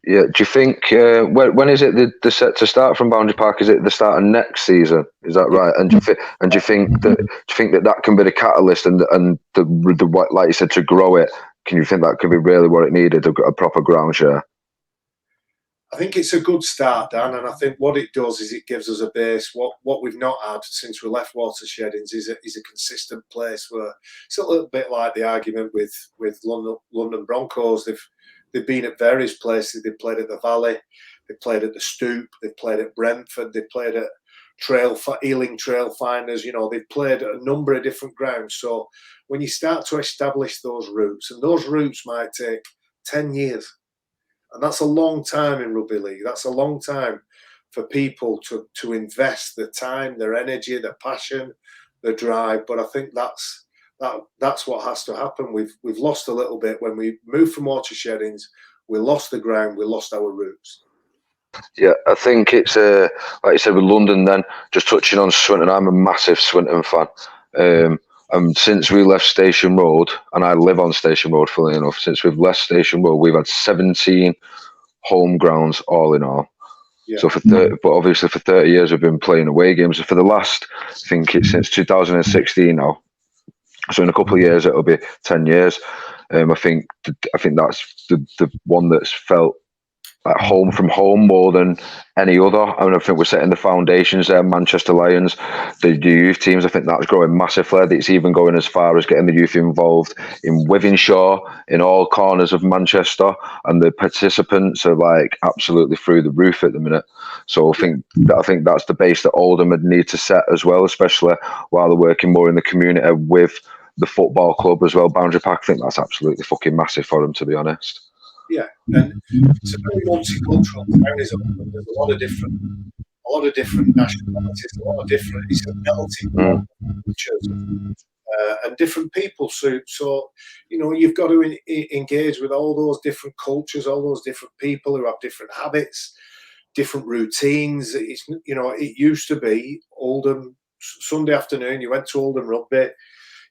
Yeah, do you think when is it the set to start from Boundary Park? Is it the start of next season? Is that right? And do you think that can be the catalyst and the like you said, to grow it? Can you think that could be really what it needed, a proper ground share? I think it's a good start, Dan, and I think what it does is it gives us a base. What we've not had since we left Watersheddings is a consistent place where it's a little bit like the argument with London Broncos. They've been at various places. They've played at the Valley, they've played at the Stoop, they've played at Brentford, they've played at Ealing Trailfinders. They've played at a number of different grounds. So when you start to establish those routes, and those routes might take 10 years, and that's a long time in rugby league. That's a long time for people to invest their time, their energy, their passion, their drive. But I think that's what has to happen. We've lost a little bit when we moved from Watersheddings. We lost the ground. We lost our roots. Yeah, I think it's like you said with London. Then just touching on Swinton, I'm a massive Swinton fan. And since we left Station Road, and I live on Station Road, funnily enough, since we've left Station Road, we've had 17 home grounds all in all. Yeah. So but obviously for 30 years we've been playing away games. For the last, I think it's since 2016 now. So in a couple of years it'll be 10 years. I think that's the one that's felt like home from home more than any other. I think we're setting the foundations there. Manchester Lions, the youth teams, I think that's growing massively. It's even going as far as getting the youth involved in Wythenshawe, in all corners of Manchester, and the participants are like absolutely through the roof at the minute. So I think that's the base that Oldham would need to set as well, especially while they're working more in the community with the football club as well. Boundary Park, I think that's absolutely fucking massive for them, to be honest. Yeah, and it's a very multicultural town. There's a lot of different nationalities, a lot of different. It's a melting pot of cultures. and different people suit. So, you've got to engage with all those different cultures, all those different people who have different habits, different routines. It used to be Oldham Sunday afternoon. You went to Oldham Rugby.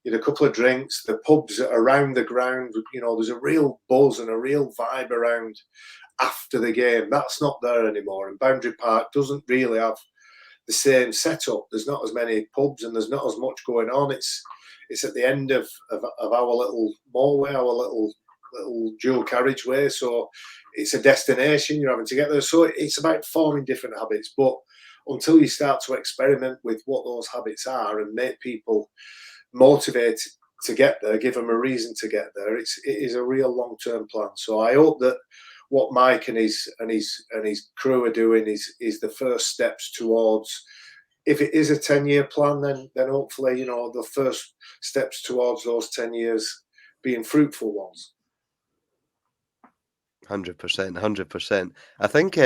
You had a couple of drinks, the pubs around the ground, there's a real buzz and a real vibe around after the game. That's not there anymore. And Boundary Park doesn't really have the same setup. There's not as many pubs and there's not as much going on. It's at the end of our little motorway, our little dual carriageway. So it's a destination. You're having to get there. So it's about forming different habits. But until you start to experiment with what those habits are and make people motivated to get there, give them a reason to get there, it is a real long-term plan. So I hope that what Mike and his crew are doing is the first steps towards, if it is a 10-year plan, then hopefully the first steps towards those 10 years being fruitful ones. 100%. I think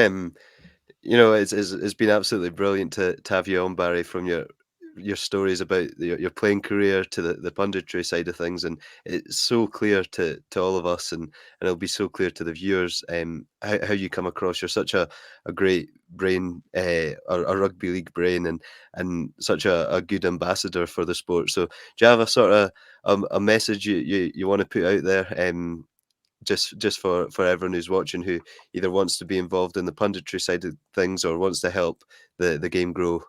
it's been absolutely brilliant to have you on, Barry, from your stories about your playing career to the punditry side of things, and it's so clear to all of us, and it'll be so clear to the viewers how you come across. You're such a great brain, a rugby league brain, and such a good ambassador for the sport. So do you have a sort of a message you want to put out there, just for everyone who's watching, who either wants to be involved in the punditry side of things or wants to help the game grow?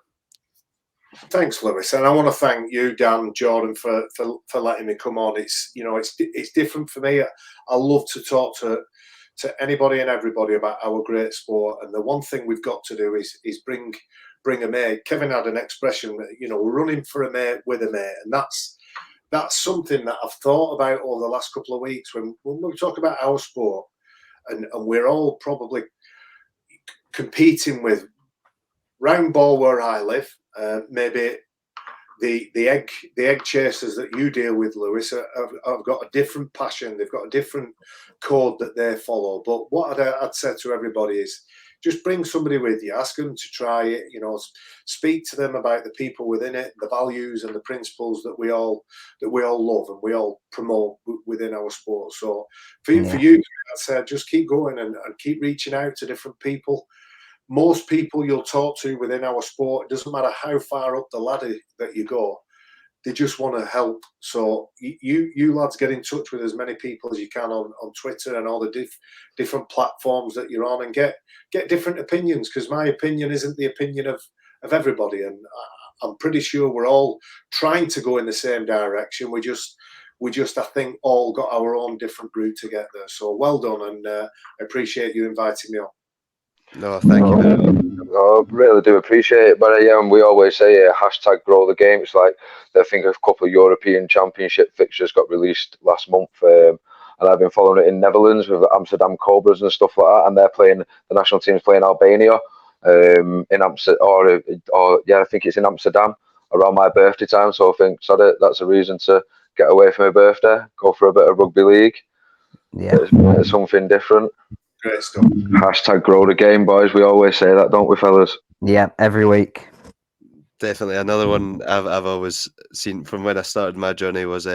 Thanks, Lewis, and I want to thank you, Dan, Jordan, for letting me come on. It's different for me. I love to talk to anybody and everybody about our great sport, and the one thing we've got to do is bring a mate. Kevin had an expression that we're running for a mate with a mate, and that's something that I've thought about over the last couple of weeks when we talk about our sport, and we're all probably competing with round ball where I live. Maybe the egg chasers that you deal with, Lewis, have got a different passion. They've got a different code that they follow. But what I'd say to everybody is just bring somebody with you. Ask them to try it. Speak to them about the people within it, the values and the principles that we all love and we all promote within our sport. So for you, I'd say just keep going and keep reaching out to different people. Most people you'll talk to within our sport, it doesn't matter how far up the ladder that you go, they just want to help. So you lads get in touch with as many people as you can on Twitter and all the different platforms that you're on, and get different opinions, because my opinion isn't the opinion of everybody, and I'm pretty sure we're all trying to go in the same direction. We just I think all got our own different route to get there. So well done, and I appreciate you inviting me on. No, thank you. I really do appreciate it. But we always say hashtag grow the game. It's like, I think a couple of European Championship fixtures got released last month, and I've been following it in Netherlands with Amsterdam Cobras and stuff like that, and the national team's playing Albania in Amsterdam, or I think it's in Amsterdam around my birthday time. So I think that's a reason to get away from my birthday, go for a bit of rugby league. Yeah, it's something different. Great stuff. Hashtag grow the game, boys. We always say that, don't we, fellas? Yeah, every week. Definitely. Another one I've always seen from when I started my journey was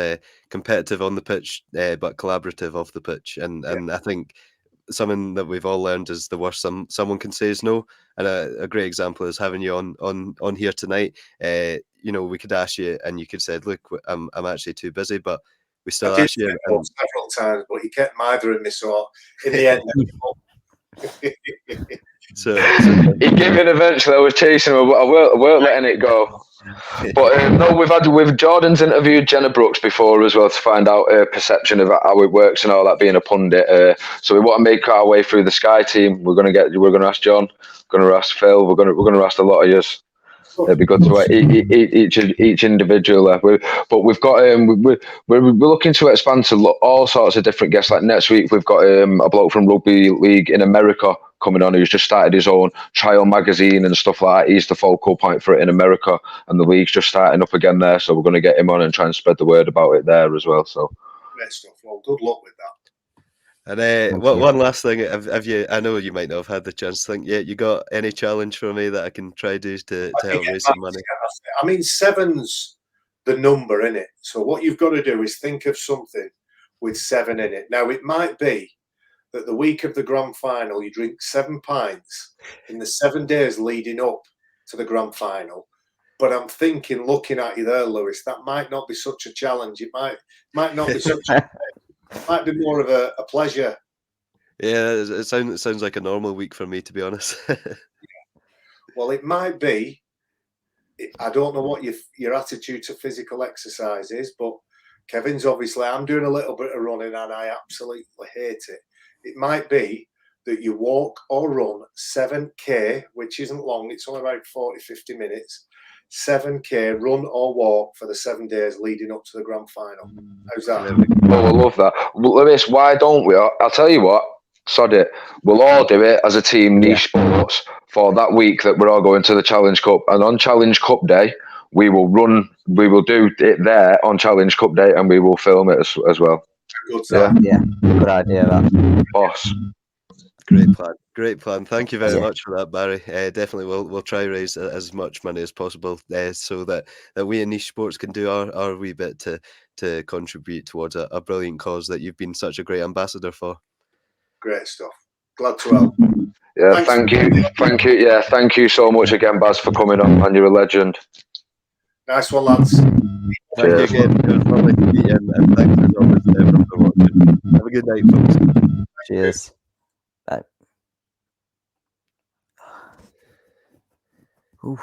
competitive on the pitch, but collaborative off the pitch. And I think something that we've all learned is the worst someone can say is no. And a great example is having you on here tonight. We could ask you and you could say, look, I'm actually too busy, but we still asked you several times, but you kept mithering me, so in the end. So he gave in eventually. I was chasing him, but I weren't letting it go. But no, we've Jordan's interviewed Jenna Brooks before as well to find out her perception of how it works and all that, being a pundit. So we want to make our way through the Sky team. We're going to ask John, we're going to ask Phil, we're going to ask a lot of yous. It'd be good to each individual. But we've got we're looking to expand to all sorts of different guests. Like next week, we've got a bloke from Rugby League in America coming on, who's just started his own trial magazine and stuff like that. He's the focal point for it in America, and the league's just starting up again there. So we're going to get him on and try and spread the word about it there as well. So great stuff. Well, good luck with that. And one last thing, have you? I know you might not have had the chance to think yet. You got any challenge for me that I can try do to help raise some money? I mean, sevens the number in it. So what you've got to do is think of something with 7 in it. Now, it might be that the week of the grand final, you drink 7 pints in the 7 days leading up to the grand final. But I'm thinking, looking at you there, Lewis, that might not be such a challenge. It might not be such it might be more of a pleasure. Yeah, it sounds like a normal week for me, to be honest. Well, it might be. I don't know what your attitude to physical exercise is, but Kevin's obviously, I'm doing a little bit of running and I absolutely hate it. It might be that you walk or run 7K, which isn't long, it's only about 40, 50 minutes. 7K, run or walk for the 7 days leading up to the grand final. How's that? Oh, I love that. Lewis, why don't we? I'll tell you what, sod it. We'll all do it as a team, Niche Sports, for that week that we're all going to the Challenge Cup. And on Challenge Cup Day, we will do it there on Challenge Cup Day, and we will film it as well. Good, good idea, that. Boss. Great plan. Thank you very much for that, Barry. Definitely, we'll try raise as much money as possible, so that we in Niche Sports can do our wee bit to contribute towards a brilliant cause that you've been such a great ambassador for. Great stuff. Glad to help. Yeah, thank you. Yeah, thank you so much again, Baz, for coming on, and you're a legend. Nice one, lads. Thank you again. It was lovely to meet you, and thanks as always for watching. Have a good night, folks. Cheers. Bye.